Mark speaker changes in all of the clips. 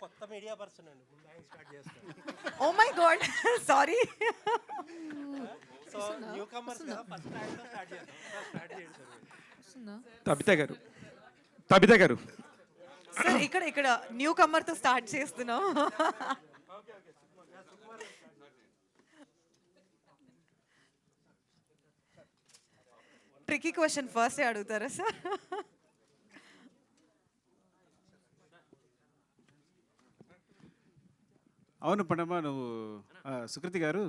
Speaker 1: కొత్త media person అండి, ముందు ఆయన స్టార్ట్ చేస్తాను.
Speaker 2: Oh my god sorry.
Speaker 1: So newcomers కదా, ఫస్ట్ ఆయనతో స్టార్ట్ చేస్తాం. స్టార్ట్ చేయండి సార్.
Speaker 3: తబిత గారు
Speaker 2: సార్ ఇక్కడ న్యూ కమర్ తో స్టార్ట్ చేస్తున్నాం. ట్రికీ క్వశ్చన్ ఫస్ట్ అడుగుతారా సార్?
Speaker 3: అవును పండమ్మ, నువ్వు సుకృతి గారు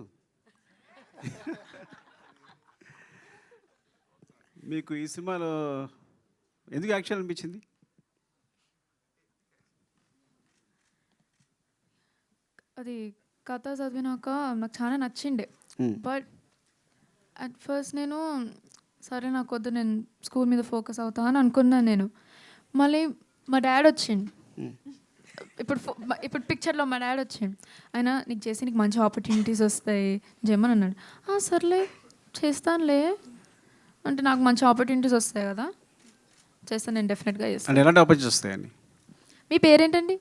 Speaker 3: మీకు ఈ సినిమాలో ఎందుకు యాక్షన్ అనిపించింది?
Speaker 4: అది కథ చదివినాక నాకు చాలా నచ్చిండే. బట్ అట్ ఫస్ట్ నేను సరే నాకు వద్దు, నేను స్కూల్ మీద ఫోకస్ అవుతా అని అనుకున్నాను నేను. మళ్ళీ మా డాడ్ వచ్చిండు, ఇప్పుడు పిక్చర్లో మా డాడ్ వచ్చిండు. ఆయన నీకు చేసి నీకు మంచి ఆపర్చునిటీస్ వస్తాయి జమ్మని అన్నాడు. సర్లే చేస్తానులే అంటే నాకు మంచి ఆపర్చునిటీస్ వస్తాయి కదా, చేస్తాను నేను, డెఫినెట్గా చేస్తాను.
Speaker 3: అంటే ఎలాంటి ఆపర్చునిటీస్ వస్తాయని?
Speaker 4: మీ పేరేంటండి?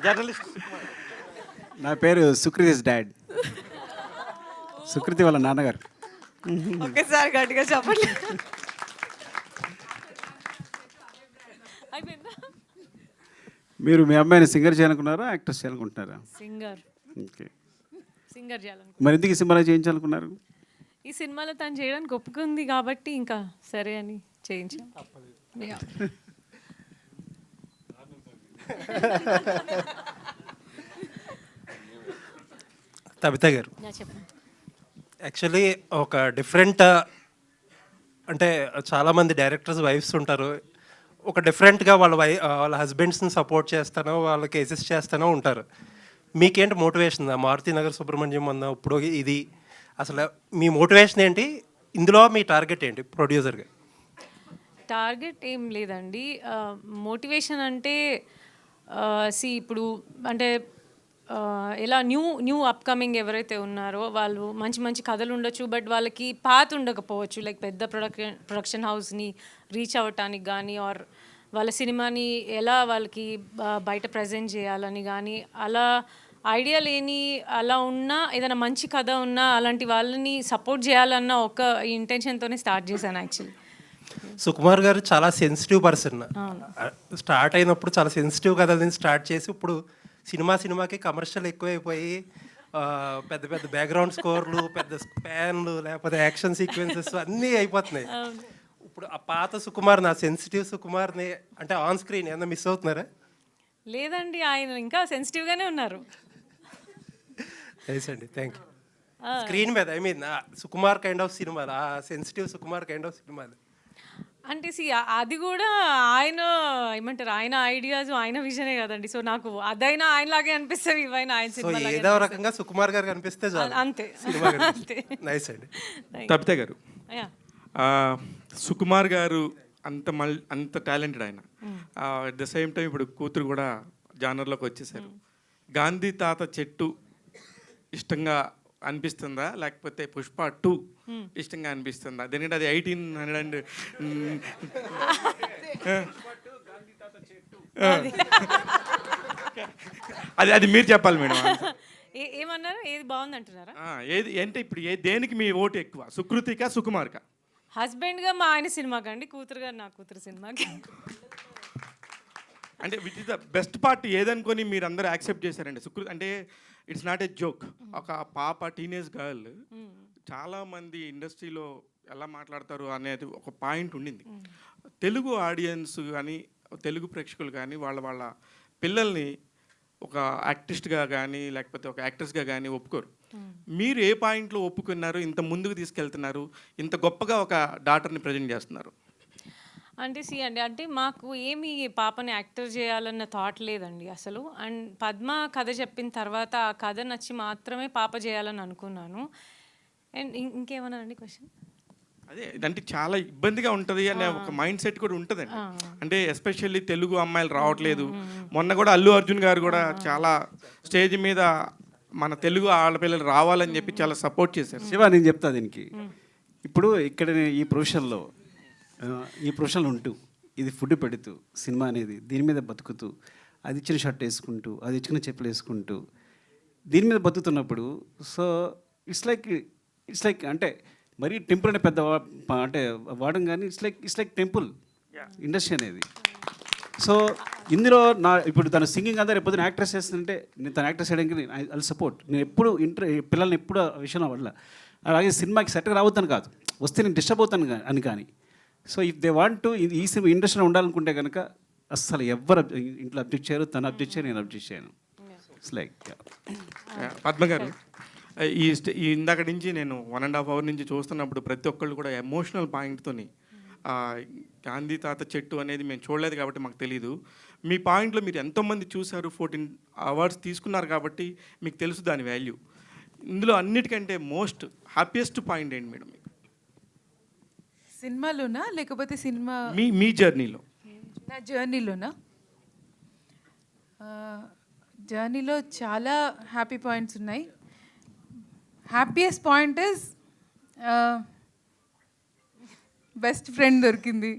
Speaker 1: జర్నలిస్ట్.
Speaker 3: నా పేరు సుకృతిస్ డాడ్, సుకృతి వాళ్ళ నాన్నగారు.
Speaker 2: ఒకేసారి గట్టిగా చెప్పండి.
Speaker 3: మీరు మీ అమ్మాయిని సింగర్ చేయాలనుకున్నారా, యాక్ట్రెస్ చేయాలనుకుంటున్నారా?
Speaker 5: సింగర్.
Speaker 3: ఓకే,
Speaker 5: సింగర్ చేయాలనుకుంటున్నాను.
Speaker 3: మరి ఎందుకు ఈ సినిమాలో చేయించాలనుకున్నారు?
Speaker 5: ఈ సినిమాలో తను చేయడానికి ఒప్పుకుంది కాబట్టి ఇంకా సరే అని చేయించాం.
Speaker 1: తబిత గారు,
Speaker 5: చెప్పండి.
Speaker 1: యాక్చువల్లీ ఒక డిఫరెంట్, అంటే చాలామంది డైరెక్టర్స్ వైఫ్స్ ఉంటారు, ఒక డిఫరెంట్గా వాళ్ళ హస్బెండ్స్ని సపోర్ట్ చేస్తానో వాళ్ళకి అసిస్ట్ చేస్తానో ఉంటారు. మీకేంటి మోటివేషన్? మారుతి నగర్ సుబ్రహ్మణ్యం అన్న ఇప్పుడు ఇది అసలు మీ మోటివేషన్ ఏంటి? ఇందులో మీ టార్గెట్ ఏంటి ప్రొడ్యూసర్గా?
Speaker 5: టార్గెట్ ఏం లేదండి. మోటివేషన్ అంటే ఇప్పుడు అంటే ఎలా న్యూ అప్కమింగ్ ఎవరైతే ఉన్నారో వాళ్ళు మంచి మంచి కథలు ఉండొచ్చు, బట్ వాళ్ళకి పాత్ ఉండకపోవచ్చు. లైక్ పెద్ద ప్రొడక్షన్ హౌస్ని రీచ్ అవ్వటానికి కానీ, ఆర్ వాళ్ళ సినిమాని ఎలా వాళ్ళకి బయట ప్రజెంట్ చేయాలని కానీ, అలా ఐడియా లేని అలా ఉన్నా, ఏదైనా మంచి కథ ఉన్నా అలాంటి వాళ్ళని సపోర్ట్ చేయాలన్న ఒక ఇంటెన్షన్తోనే స్టార్ట్ చేశాను యాక్చువల్లీ.
Speaker 1: సుకుమార్ గారు చాలా సెన్సిటివ్ పర్సన్. స్టార్ట్ అయినప్పుడు చాలా సెన్సిటివ్ కథలని స్టార్ట్ చేసి ఇప్పుడు సినిమాకి కమర్షియల్ ఎక్కువైపోయి పెద్ద పెద్ద బ్యాక్గ్రౌండ్ స్కోర్లు, పెద్ద స్పాన్లు, లేకపోతే యాక్షన్ సీక్వెన్సెస్ అన్నీ అయిపోతున్నాయి. ఇప్పుడు ఆ పాత సుకుమార్, నా సెన్సిటివ్ సుకుమార్ని అంటే ఆన్ స్క్రీన్ ఏమన్నా మిస్ అవుతున్నారా?
Speaker 5: లేదండి, ఆయన ఇంకా సెన్సిటివ్గానే ఉన్నారు.
Speaker 1: నైస్ అండి, థ్యాంక్ యూ. స్క్రీన్ మీద I mean Sukumar kind of సినిమాలు, ఆ సెన్సిటివ్ సుకుమార్ కైండ్ ఆఫ్ సినిమాలు
Speaker 5: అంటే అది కూడా ఆయన ఏమంటారు, ఆయన ఐడియాస్, ఆయన విజనే కదండి. సో నాకు అదైనా ఆయనలాగే అనిపిస్తుంది, ఇవైనా ఆయన
Speaker 1: సో
Speaker 5: సినిమా
Speaker 1: ఏదో రకంగా సుకుమార్ గారు కనిపిస్తే చాలు,
Speaker 5: అంతే.
Speaker 1: అంతే. నైస్ అండి.
Speaker 6: తబిత గారు, సుకుమార్ గారు అంత టాలెంటెడ్ ఆయన. అట్ ద సేమ్ టైం ఇప్పుడు కూతురు కూడా జానర్లోకి వచ్చేసారు. గాంధీ తాత చెట్టు ఇష్టంగా అనిపిస్తుందా, లేకపోతే పుష్ప 2 ఇష్టంగా అనిపిస్తుందా? ఎందుకంటే అది 1800 అది మీరు చెప్పాలి మేడం.
Speaker 5: ఏమన్నారు? ఏది బాగుంది అంటున్నారా?
Speaker 6: ఏది అంటే ఇప్పుడు దేనికి మీ ఓటు ఎక్కువ, సుకృతికా సుకుమార్కా?
Speaker 5: హస్బెండ్గా మా ఆయన సినిమాకి అండి, కూతురుగా నా కూతురు సినిమాకి.
Speaker 6: అంటే which is the best part ఏదనుకొని మీరు అందరూ యాక్సెప్ట్ చేశారండి? సుకృతి అంటే ఇట్స్ నాట్ ఏ జోక్. ఒక పాప, టీనేజ్ గర్ల్, చాలామంది ఇండస్ట్రీలో ఎలా మాట్లాడతారు అనేది ఒక పాయింట్ ఉండింది. తెలుగు ఆడియన్స్ కానీ, తెలుగు ప్రేక్షకులు కానీ వాళ్ళ పిల్లల్ని ఒక యాక్టిస్ట్గా కానీ లేకపోతే ఒక యాక్ట్రెస్గా కానీ ఒప్పుకోరు. మీరు ఏ పాయింట్లో ఒప్పుకున్నారు, ఇంత ముందుకు తీసుకెళ్తున్నారు, ఇంత గొప్పగా ఒక డాటర్ని ప్రజెంట్ చేస్తున్నారు?
Speaker 5: అంటే మాకు ఏమి పాపని యాక్టర్ చేయాలన్న థాట్ లేదండి అసలు. అండ్ పద్మ కథ చెప్పిన తర్వాత ఆ కథ నచ్చి మాత్రమే పాప చేయాలని అనుకున్నాను. అండ్ ఇంకేమన్నారండి క్వశ్చన్?
Speaker 6: అదే అంటే చాలా ఇబ్బందిగా ఉంటుంది అనే ఒక మైండ్ సెట్ కూడా ఉంటుందండి. అంటే ఎస్పెషల్లీ తెలుగు అమ్మాయిలు రావట్లేదు. మొన్న కూడా అల్లు అర్జున్ గారు కూడా చాలా స్టేజ్ మీద మన తెలుగు ఆడపిల్లలు రావాలని చెప్పి చాలా సపోర్ట్ చేశారు.
Speaker 3: శివ, నేను చెప్తా దీనికి. ఇప్పుడు ఇక్కడ ఈ ప్రొఫెషన్లో ఉంటూ ఇది ఫుడ్ పెడుతూ సినిమా అనేది దీని మీద బతుకుతూ అది ఇచ్చిన షర్ట్ వేసుకుంటూ అది ఇచ్చిన చెప్పులు వేసుకుంటూ దీని మీద బతుకుతున్నప్పుడు సో ఇట్స్ లైక్ అంటే మరీ టెంపుల్ అనే పెద్ద అంటే వాడడం కానీ ఇట్స్ లైక్ టెంపుల్ ఇండస్ట్రీ అనేది. సో ఇందులో ఇప్పుడు తన సింగింగ్ అంతా రేపు యాక్ట్రెస్ చేస్తుంటే నేను తన యాక్ట్రెస్ చేయడానికి ఐ సపోర్ట్. నేను ఎప్పుడు పిల్లల్ని ఎప్పుడు ఆ విషయం వల్ల అలాగే సినిమాకి సెట్గా రావద్దని కాదు, వస్తే నేను డిస్టర్బ్ అవుతాను అని కానీ. So if they want to ఈ సినిమా ఇండస్ట్రీలో ఉండాలనుకుంటే కనుక అస్సలు ఎవ్వరు ఇంట్లో అబ్జెక్ట్ చేయరు, తను అబ్జెక్ట్ చేయరు, నేను అబ్జెక్ట్ చేయను. ఇట్స్ లైక్
Speaker 6: పద్మ గారు, ఈ ఇందాక నుంచి నేను 1.5 hour నుంచి చూస్తున్నప్పుడు ప్రతి ఒక్కళ్ళు కూడా ఎమోషనల్ పాయింట్తోని గాంధీ తాత చెట్టు అనేది మేము చూడలేదు కాబట్టి మాకు తెలియదు. మీ పాయింట్లో మీరు ఎంతోమంది చూశారు, 14 awards తీసుకున్నారు కాబట్టి మీకు తెలుసు దాని వాల్యూ. ఇందులో అన్నిటికంటే మోస్ట్ హ్యాపీయెస్ట్ పాయింట్ ఏంటి మేడం మీకు
Speaker 7: సినిమాలోనా లేకపోతే సినిమా
Speaker 6: మీ జర్నీలో?
Speaker 7: నా జర్నీలోనా? జర్నీలో చాలా హ్యాపీ పాయింట్స్ ఉన్నాయి. Happiest point is best friend దొరికింది,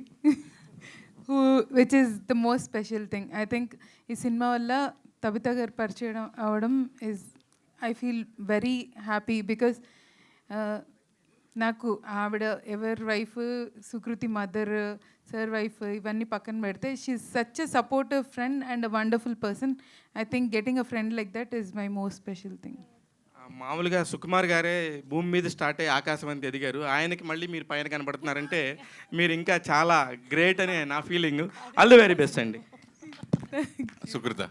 Speaker 7: which is the most special thing. I think ఈ సినిమా వల్ల తబిత గారు పరిచయం అవ్వడం is I feel very happy because నాకు ఆవిడ ఎవరి wife, Sukriti mother, sir wife ఇవన్నీ పక్కన పెడితే she is such a supportive friend and a wonderful person. I think getting a friend like that is my most special thing.
Speaker 6: మామూలుగా సుకుమార్ గారే భూమి మీద స్టార్ట్ అయ్యి ఆకాశం అంత ఎదిగారు, ఆయనకి మళ్ళీ మీరు పైన కనబడుతున్నారంటే మీరు ఇంకా చాలా గ్రేట్ అని నా feeling. All the very best అండి.
Speaker 8: సుకృతి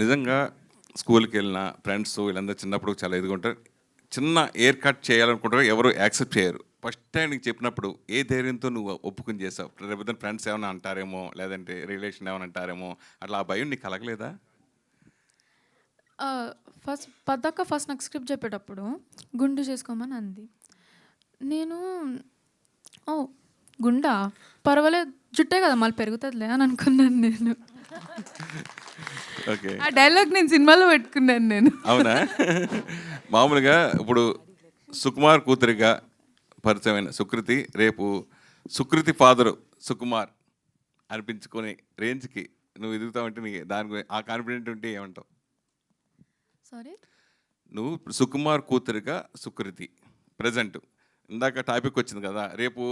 Speaker 8: నిజంగా స్కూల్కి వెళ్ళిన ఫ్రెండ్స్ వీళ్ళందరూ చిన్నప్పుడు చాలా ఎదుగుంటారు. చిన్న ఎయిర్ కట్ చేయాలనుకుంటారు, ఎవరు యాక్సెప్ట్ చేయరు. ఫస్ట్ టైం నీకు చెప్పినప్పుడు ఏ ధైర్యంతో నువ్వు ఒప్పుకుని చేసావు? రేపు ఫ్రెండ్స్ ఏమైనా అంటారేమో, లేదంటే రిలేషన్ ఏమైనా అంటారేమో, అట్లా ఆ భయం నీకు కలగలేదా?
Speaker 4: ఫస్ట్ నాకు స్క్రిప్ట్ చెప్పేటప్పుడు గుండు చేసుకోమని అంది. నేను గుండా పర్వాలేదు, జుట్టే కదా మళ్ళీ పెరుగుతుందిలే అని అనుకున్నాను నేను.
Speaker 8: ఓకే,
Speaker 7: ఆ డైలాగ్ నేను సినిమాలో పెట్టుకున్నాను నేను.
Speaker 8: అవునా? మామూలుగా ఇప్పుడు సుకుమార్ కూతురిగా పరిచయమైన సుకృతి రేపు సుకృతి ఫాదరు సుకుమార్ అనిపించుకునే రేంజ్కి నువ్వు ఎదుగుతావంటే నీ దాని గురించి ఆ కాన్ఫిడెంట్ ఉంటే ఏమంటావు?
Speaker 4: సారీ,
Speaker 8: నువ్వు సుకుమార్ కూతురిగా సుకృతి ప్రజెంట్ ఇందాక టాపిక్ వచ్చింది కదా, రేపు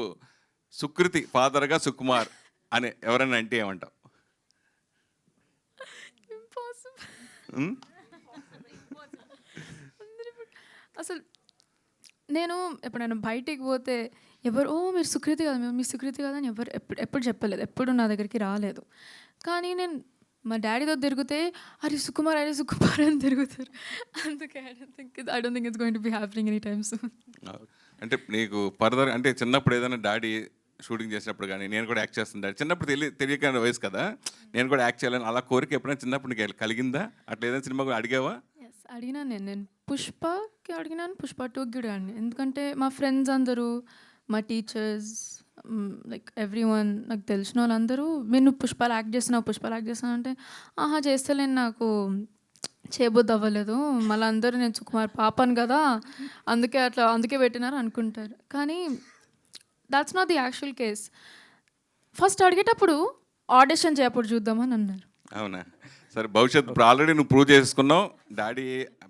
Speaker 8: సుకృతి ఫాదర్గా సుకుమార్ అని ఎవరైనా అంటే ఏమంటావు?
Speaker 4: అసలు నేను ఎప్పుడైనా బయటికి పోతే ఎవరు మీరు సుకృతి కదా, మీ సుకృతి కదా అని ఎవరు ఎప్పుడు చెప్పలేదు, ఎప్పుడు నా దగ్గరికి రాలేదు. కానీ నేను మా డాడీతో తిరిగితే అరే సుకుమార్ అని తిరుగుతారు. అందుకే I don't think it's going to be happening any time soon.
Speaker 8: అంటే నీకు ఫర్దర్ అంటే చిన్నప్పుడు ఏదైనా డాడీ షూటింగ్ చేసినప్పుడు కానీ నేను కూడా యాక్ట్ చేస్తాను డాడీ, చిన్నప్పుడు తెలియక వయసు కదా, నేను కూడా యాక్ట్ చేయాలని అలా కోరిక ఎప్పుడైనా చిన్నప్పుడు నీకు కలిగిందా? అట్లా ఏదైనా సినిమా కూడా అడిగావా?
Speaker 4: అడిగినాను నేను పుష్పకి అడిగినాను, పుష్ప 2కి కూడా అడిగాను. ఎందుకంటే మా ఫ్రెండ్స్ అందరూ, మా టీచర్స్, లైక్ ఎవ్రీ వన్, నాకు తెలిసిన వాళ్ళందరూ మీరు నువ్వు పుష్పాలు యాక్ట్ చేస్తున్నావు అంటే ఆహా చేస్తలేను, నాకు చేయబుద్ది అవ్వలేదు, మళ్ళీ అందరూ నేను సుకుమార్ పాపను కదా అందుకే పెట్టినారు అనుకుంటారు. కానీ that's not the actual case. First అడిగేటప్పుడు ఆడిషన్ చేయప్పుడు చూద్దామని అన్నారు.
Speaker 8: అవునా? సరే, భవిష్యత్తు ఇప్పుడు ఆల్రెడీ నువ్వు ప్రూవ్ చేసుకున్నావు, డాడీ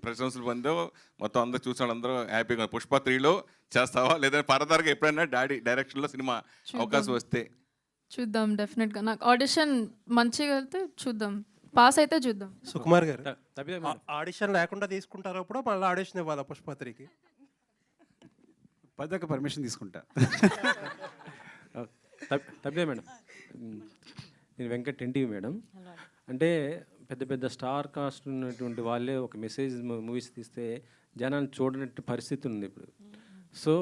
Speaker 8: ప్రశంసలు పొందావు, మొత్తం అందరూ చూసిన వాళ్ళందరూ హ్యాపీగా. పుష్ప 3లో చేస్తావా లేదా ఫర్దర్గా ఎప్పుడైనా డాడీ డైరెక్షన్లో సినిమా అవకాశం వస్తే?
Speaker 4: చూద్దాం, డెఫినెట్గా. నాకు ఆడిషన్ మంచిగా వెళ్తే చూద్దాం, పాస్ అయితే చూద్దాం.
Speaker 1: సుకుమార్ గారు ఆడిషన్ లేకుండా తీసుకుంటారు అప్పుడు మళ్ళీ ఆడిషన్ ఇవ్వాలి పుష్ప 3కి?
Speaker 3: పదక పర్మిషన్ తీసుకుంటా.
Speaker 9: తప్పే మేడం, నేను వెంకట్ ఎన్టీవీ మేడం. అంటే పెద్ద పెద్ద స్టార్ కాస్ట్ ఉన్నటువంటి వాళ్ళే ఒక మెసేజ్ మూవీస్ తీస్తే జనాన్ని చూడనట్టు పరిస్థితి ఉంది ఇప్పుడు. సో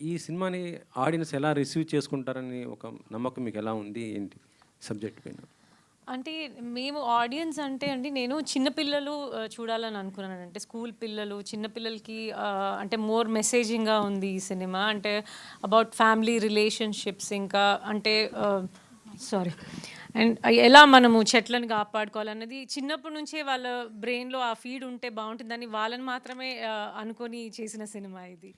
Speaker 9: ఈ సినిమాని ఆడియన్స్ ఎలా రిసీవ్ చేసుకుంటారని ఒక నమ్మకం మీకు ఎలా ఉంది, ఏంటి సబ్జెక్ట్ పైన?
Speaker 5: అంటే మేము ఆడియన్స్ అంటే అండి, నేను చిన్నపిల్లలు చూడాలని అనుకున్నాను. అంటే స్కూల్ పిల్లలు, చిన్నపిల్లలకి అంటే మోర్ మెసేజింగ్గా ఉంది ఈ సినిమా. అంటే అబౌట్ ఫ్యామిలీ రిలేషన్షిప్స్, ఇంకా అంటే సారీ అండ్ ఎలా మనము చెట్లను కాపాడుకోవాలన్నది చిన్నప్పటి నుంచే వాళ్ళ బ్రెయిన్లో ఆ ఫీడ్ ఉంటే బాగుంటుందని వాళ్ళని మాత్రమే అనుకొని చేసిన సినిమా ఇది.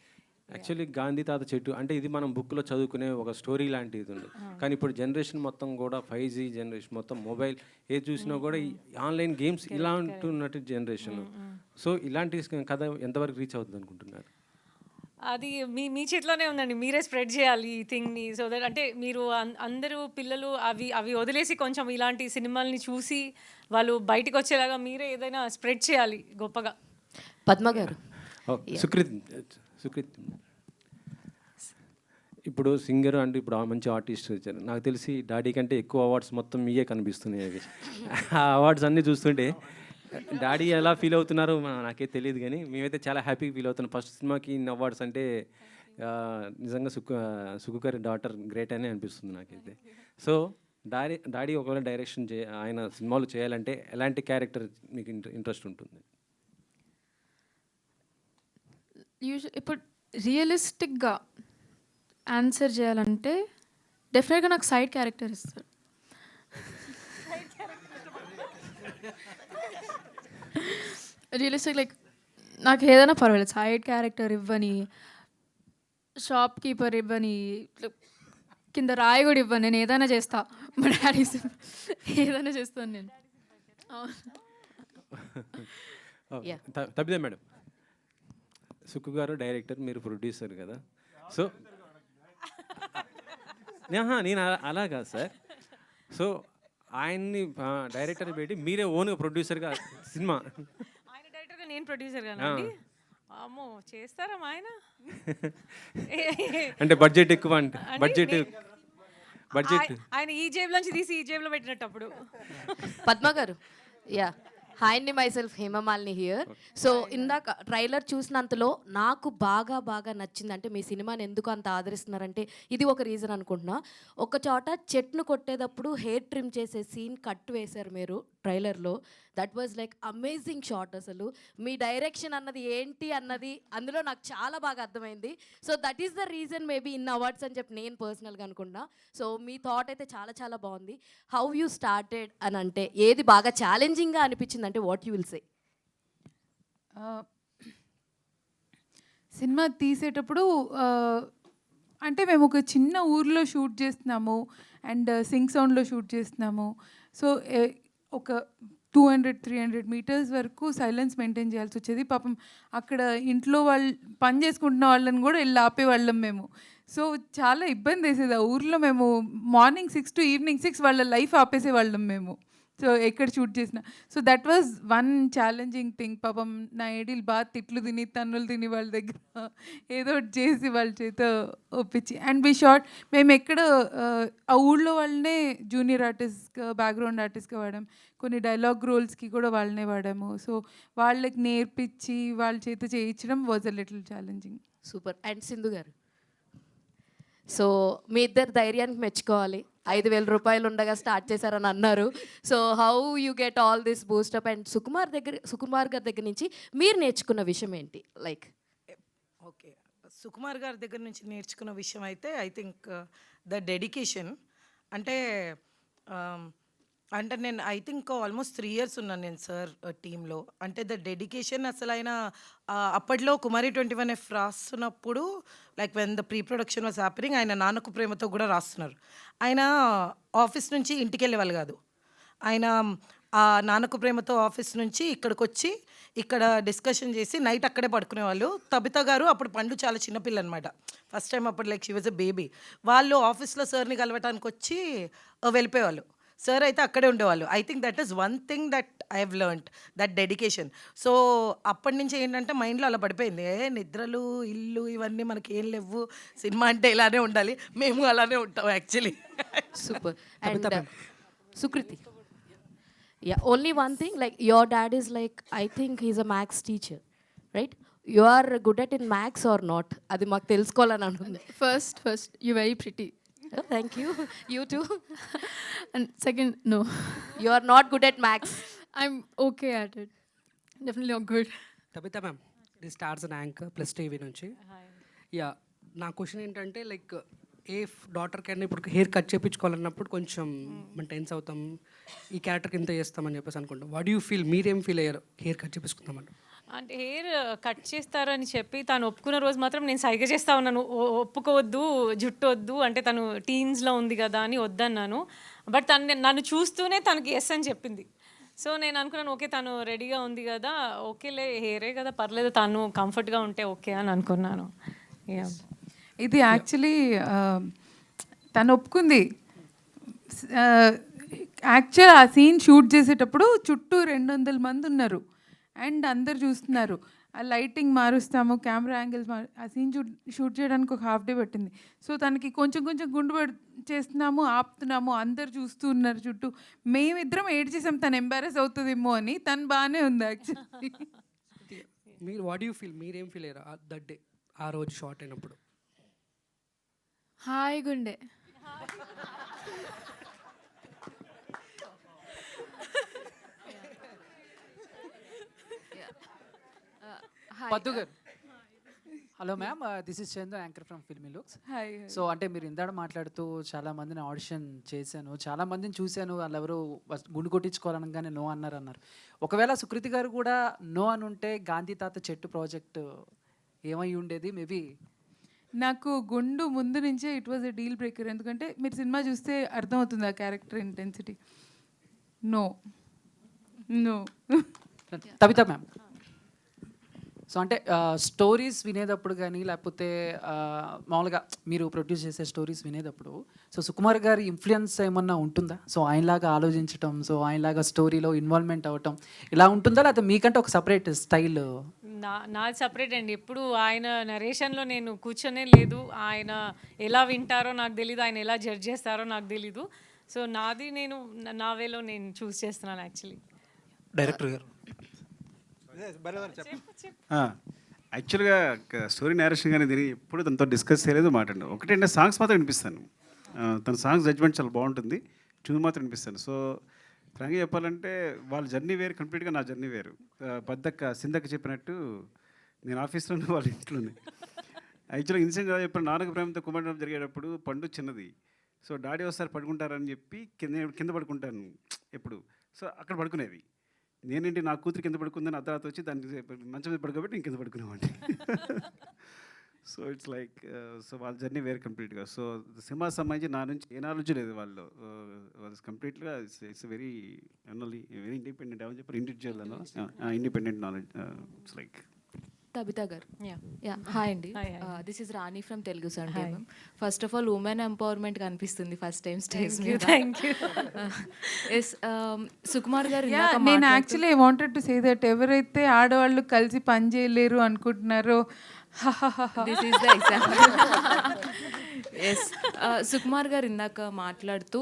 Speaker 9: యాక్చువల్లీ గాంధీ తాత చెట్టు అంటే ఇది మనం బుక్లో చదువుకునే ఒక స్టోరీ లాంటిది ఉంది. కానీ ఇప్పుడు జనరేషన్ మొత్తం కూడా 5G జనరేషన్, మొత్తం మొబైల్ ఏది చూసినా కూడా ఈ ఆన్లైన్ గేమ్స్ ఇలా ఉంటున్నట్టు జనరేషన్. సో ఇలాంటి కథ ఎంతవరకు రీచ్ అవుతుంది అనుకుంటున్నారు?
Speaker 5: అది మీ చేతిలోనే ఉందండి. మీరే స్ప్రెడ్ చేయాలి ఈ థింగ్ని. సో దట్ అంటే మీరు అందరూ పిల్లలు అవి వదిలేసి కొంచెం ఇలాంటి సినిమాల్ని చూసి వాళ్ళు బయటికి వచ్చేలాగా మీరే ఏదైనా స్ప్రెడ్ చేయాలి గొప్పగా.
Speaker 10: పద్మ గారు,
Speaker 9: సుకృత్ ఇప్పుడు సింగర్ అంటే ఇప్పుడు మంచి ఆర్టిస్ట్ వచ్చారు. నాకు తెలిసి డాడీ కంటే ఎక్కువ అవార్డ్స్ మొత్తం మీయే కనిపిస్తున్నాయి. అవి ఆ అవార్డ్స్ అన్నీ చూస్తుంటే డాడీ ఎలా ఫీల్ అవుతున్నారో నాకే తెలియదు, కానీ మేమైతే చాలా హ్యాపీగా ఫీల్ అవుతున్నాం. ఫస్ట్ సినిమాకి ఇన్ని అవార్డ్స్ అంటే నిజంగా సుకు గారి డాటర్ గ్రేట్ అని అనిపిస్తుంది నాకైతే. సో డాడీ ఒకవేళ డైరెక్షన్ ఆయన సినిమాలు చేయాలంటే ఎలాంటి క్యారెక్టర్ మీకు ఇంట్రెస్ట్ ఉంటుంది?
Speaker 4: ఇప్పుడు రియలిస్టిక్గా ఆన్సర్ చేయాలంటే డెఫినెట్గా నాకు సైడ్ క్యారెక్టర్ ఇస్తారు. రియలిస్టిక్ లైక్ నాకు ఏదైనా పర్వాలేదు, సైడ్ క్యారెక్టర్ ఇవ్వని, షాప్ కీపర్ ఇవ్వని, కింద రాయి కూడా ఇవ్వను, నేను ఏదైనా చేస్తా. మా డాడీ ఏదైనా చేస్తాను నేను.
Speaker 9: తప్పిదే మేడం, సుక్కు గారు డైరెక్టర్, మీరు ప్రొడ్యూసర్ కదా. సో నేను అలా కాదు సార్. సో ఆయన్ని డైరెక్టర్ పెట్టి మీరే ఓన్గా ప్రొడ్యూసర్గా సినిమా.
Speaker 5: ఆయన డైరెక్టర్గా నేను ప్రొడ్యూసర్ కానండి. అమ్మో చేస్తారా ఆయన?
Speaker 9: అంటే బడ్జెట్ ఎక్కువ, అంటే బడ్జెట్
Speaker 5: ఆయన ఈ జేబులోంచి తీసి ఈ జేబులో పెట్టినట్టు అప్పుడు.
Speaker 10: పద్మ గారు, యా, హాయ్ అండి, myself Hemamalini here. So ఇందాక ట్రైలర్ చూసినంతలో నాకు బాగా నచ్చింది. అంటే మీ సినిమాని ఎందుకు అంత ఆదరిస్తున్నారంటే ఇది ఒక రీజన్ అనుకుంటున్నా. ఒక చోట చెట్ను కొట్టేటప్పుడు హెయిర్ ట్రిమ్ చేసే సీన్ కట్ వేశారు మీరు ట్రైలర్లో. That was like amazing shot. అసలు మీ డైరెక్షన్ అన్నది ఏంటి అన్నది అందులో నాకు చాలా బాగా అర్థమైంది. So that is the reason maybe in awards అని చెప్పి నేను పర్సనల్గా అనుకున్నా. సో మీ థాట్ అయితే చాలా బాగుంది. హౌ యూ స్టార్టెడ్ అని అంటే ఏది బాగా ఛాలెంజింగ్గా అనిపించింది అంటే what you will say?
Speaker 7: Cinema తీసేటప్పుడు అంటే మేము ఒక చిన్న ఊర్లో షూట్ చేస్తున్నాము అండ్ సింగ్ సౌండ్లో షూట్ చేస్తున్నాము. సో ఒక 200-300 మీటర్స్ వరకు సైలెన్స్ మెయింటైన్ చేయాల్సి వచ్చేది. పాపం అక్కడ ఇంట్లో వాళ్ళు పని చేసుకుంటున్న వాళ్ళని కూడా వెళ్ళి ఆపేవాళ్ళం మేము. సో చాలా ఇబ్బంది వేసేది ఆ ఊర్లో. మేము మార్నింగ్ 6 to ఈవినింగ్ 6 వాళ్ళ లైఫ్ ఆపేసేవాళ్ళం మేము. సో ఎక్కడ షూట్ చేసిన. So that was one challenging thing. పాపం నా ఏడీలు బాగా తిట్లు తిని తన్నులు తిని వాళ్ళ దగ్గర ఏదో ఒకటి చేసి వాళ్ళ చేత ఒప్పించి అండ్ వి షార్ట్. మేము ఎక్కడ ఆ ఊళ్ళో వాళ్ళనే జూనియర్ ఆర్టిస్ట్గా, బ్యాక్గ్రౌండ్ ఆర్టిస్ట్గా వాడాం. కొన్ని డైలాగ్ రోల్స్కి కూడా వాళ్ళనే వాడాము. సో వాళ్ళకి నేర్పించి వాళ్ళ చేత చేయించడం was a little challenging.
Speaker 10: Super. And Sindhu గారు, సో మీ ఇద్దరు ధైర్యానికి మెచ్చుకోవాలి. 5,000 రూపాయలు ఉండగా స్టార్ట్ చేశారని అన్నారు. So how you get all this boost up? And Sukumar గారి దగ్గర నుంచి మీరు నేర్చుకున్న విషయం ఏంటి? లైక్
Speaker 11: ఓకే, సుకుమార్ గారి దగ్గర నుంచి నేర్చుకున్న విషయం అయితే ఐ థింక్ ద డెడికేషన్. అంటే నేను ఐ థింక్ ఆల్మోస్ట్ 3 years ఉన్నాను నేను సార్ టీంలో. అంటే ద డెడికేషన్ అసలు ఆయన అప్పట్లో కుమారి 21F రాస్తున్నప్పుడు like when the pre production was happening, ఆయన నాన్నకు ప్రేమతో కూడా రాస్తున్నారు. ఆయన ఆఫీస్ నుంచి ఇంటికి వెళ్ళేవాళ్ళు కాదు. ఆయన ఆ నాన్నకు ప్రేమతో ఆఫీస్ నుంచి ఇక్కడికి వచ్చి ఇక్కడ డిస్కషన్ చేసి నైట్ అక్కడే పడుకునేవాళ్ళు. తబిత గారు అప్పుడు పండు చాలా చిన్నపిల్ల అనమాట. ఫస్ట్ టైం అప్పుడు like she was a baby. వాళ్ళు ఆఫీస్లో సార్ని కలవటానికి వచ్చి వెళ్ళిపోయేవాళ్ళు. సార్ అయితే అక్కడే ఉండేవాళ్ళు. I think that is one thing that I have learned, that dedication. So అప్పటి నుంచి ఏంటంటే మైండ్లో అలా పడిపోయింది, నిద్రలు ఇల్లు ఇవన్నీ మనకి ఏం లేవు, సినిమా అంటే ఇలానే ఉండాలి, మేము అలానే ఉంటాం actually.
Speaker 10: Super. And Sukriti, yeah, only one thing, like your dad is like I think he's a maths teacher, right? You are good at in maths or not? అది మాకు తెలుసుకోవాలని అనుకుంది.
Speaker 4: First you very pretty.
Speaker 10: Thank you. You too.
Speaker 4: And second, no.
Speaker 10: You are not good at maths.
Speaker 4: I'm okay at it. Definitely not good.
Speaker 12: Tabitha ma'am, this stars an anchor plus TV నుంచి. Yeah, నా question ఏంటంటే like a daughter కన్నా ఇప్పుడు hair cut చేయించుకోవాలన్నప్పుడు కొంచెం మనం tense అవుతాం, ఈ క్యారెక్టర్కి ఇంత చేస్తామని చెప్పేసి అనుకుంటాం. వాట్ యూ ఫీల్, మీరేం ఫీల్ అయ్యారు హెయిర్ కట్ చేయించుకుందామని?
Speaker 5: అంటే హెయిర్ కట్ చేస్తారని చెప్పి తను ఒప్పుకున్న రోజు మాత్రం నేను సైగ చేస్తా ఉన్నాను, ఒప్పుకోవద్దు, జుట్టు వద్దు, అంటే తను టీన్స్లో ఉంది కదా అని వద్దన్నాను. బట్ తను నన్ను చూస్తూనే తనకి ఎస్ అని చెప్పింది. సో నేను అనుకున్నాను ఓకే తను రెడీగా ఉంది కదా, ఓకేలే హెయిరే కదా పర్లేదు, తను కంఫర్ట్గా ఉంటే ఓకే అని అనుకున్నాను.
Speaker 7: ఇది యాక్చువల్లీ తను ఒప్పుకుంది. యాక్చువల్ ఆ సీన్ షూట్ చేసేటప్పుడు చుట్టూ 200 మంది ఉన్నారు అండ్ అందరు చూస్తున్నారు. ఆ లైటింగ్ మారుస్తాము, కెమెరా యాంగిల్స్ ఆ సీన్ షూట్ చేయడానికి ఒక హాఫ్ డే పట్టింది. సో తనకి కొంచెం కొంచెం గుండు చేస్తున్నాము, ఆపుతున్నాము, అందరు చూస్తూ ఉన్నారు చుట్టూ. మేమిద్దరం ఏడ్ చేసాం తను ఎంబారెస్ అవుతుందేమో అని. తను బాగానే ఉంది యాక్చువల్లీ.
Speaker 12: మీరు వాట్ యూ ఫీల్, మీరేం ఫీల్ అయ్యారు దట్ డే, ఆ రోజు షార్ట్ అయినప్పుడు?
Speaker 4: హాయిగా ఉండే.
Speaker 13: పద్దు గారు, hello ma'am, this is Chandu, anchor from filmy looks.
Speaker 7: Hi.
Speaker 13: So అంటే మీరు ఇందాక మాట్లాడుతూ చాలా మందిని ఆడిషన్ చేశాను, చాలా మందిని చూశాను, వాళ్ళు ఎవరు గుండు కొట్టించుకోవాలనగానే నో అన్నారు. ఒకవేళ సుకృతి గారు కూడా నో అని ఉంటే గాంధీ తాత చెట్టు ప్రాజెక్ట్ ఏమై ఉండేది? మేబీ
Speaker 7: నాకు గుండు ముందు నుంచే it was a deal breaker. ఎందుకంటే మీరు సినిమా చూస్తే అర్థమవుతుంది ఆ character intensity. No no.
Speaker 13: Tabitha ma'am, so అంటే స్టోరీస్ వినేటప్పుడు కానీ లేకపోతే మామూలుగా మీరు ప్రొడ్యూస్ చేసే స్టోరీస్ వినేటప్పుడు సో సుకుమార్ గారి ఇన్ఫ్లుయెన్స్ ఏమన్నా ఉంటుందా? సో ఆయనలాగా ఆలోచించటం, సో ఆయనలాగా స్టోరీలో ఇన్వాల్వ్మెంట్ అవ్వటం ఇలా ఉంటుందా, లేకపోతే మీకంటే ఒక సపరేట్ స్టైల్?
Speaker 5: నాది సపరేట్ అండి. ఎప్పుడు ఆయన నరేషన్లో నేను కూర్చొనే లేదు. ఆయన ఎలా వింటారో నాకు తెలీదు, ఆయన ఎలా జడ్జ్ చేస్తారో నాకు తెలీదు. సో నాది నేను నా వేలో నేను చూస్ చేస్తున్నాను యాక్చువల్లీ.
Speaker 1: డైరెక్టర్ గారు
Speaker 3: యాక్చువల్గా స్టోరీ నేరేషన్ కానీ దీన్ని ఎప్పుడు తనతో డిస్కస్ చేయలేదు, మాట్లాడు. ఒకటంటే సాంగ్స్ మాత్రం వినిపిస్తాను, తన సాంగ్స్ జడ్జ్మెంట్ చాలా బాగుంటుంది, ట్యూన్ మాత్రం వినిపిస్తాను. సో ఫ్రాంక్గా చెప్పాలంటే వాళ్ళ జర్నీ వేరు, కంప్లీట్గా నా జర్నీ వేరు. పద్దక్క సిందక్క చెప్పినట్టు నేను ఆఫీస్లోనే వాళ్ళ ఇంట్లోనే. యాక్చువల్గా ఇన్సిడెంట్ ఎలా చెప్పాను, నాన్నకు ప్రేమతో కుమారం జరిగేటప్పుడు పండు చిన్నది. సో డాడీ ఒకసారి పడుకుంటారని చెప్పి కింద పడుకుంటాను ఎప్పుడు. సో అక్కడ పడుకునేది నేనేంటి, నా కూతురు కింద పడుకుందని అర్ధరాత్రి వచ్చి దానికి మంచం మీద పడుకోబెట్టి నేను కింద పడుకునేవాడిని. సో ఇట్స్ లైక్ సో వాళ్ళ జర్నీ వేరే కంప్లీట్గా. సో సినిమా సంబంధించి నా నుంచి ఏ నాలెడ్జ్ లేదు వాళ్ళు. కంప్లీట్గా ఇట్స్ వెరీ వెరీ ఇండిపెండెంట్. ఏమని చెప్పారు, ఇండివిజువల్ అన్న independent knowledge. It's like
Speaker 10: Tabitha గారు. యా హాయ్ అండి, this is Rani from Telugu Sunday. Ma'am, first of all women empowerment కనిపిస్తుంది ఫస్ట్ టైం స్టేజ్ మీద. ఎస్, సుకుమార్ గారు
Speaker 7: నేను actually I wanted to say that ఎవరైతే ఆడవాళ్ళు కలిసి పని చేయలేరు అనుకుంటున్నారో
Speaker 10: this is the example. Yes, Sukumar గారు ఇందాక మాట్లాడుతూ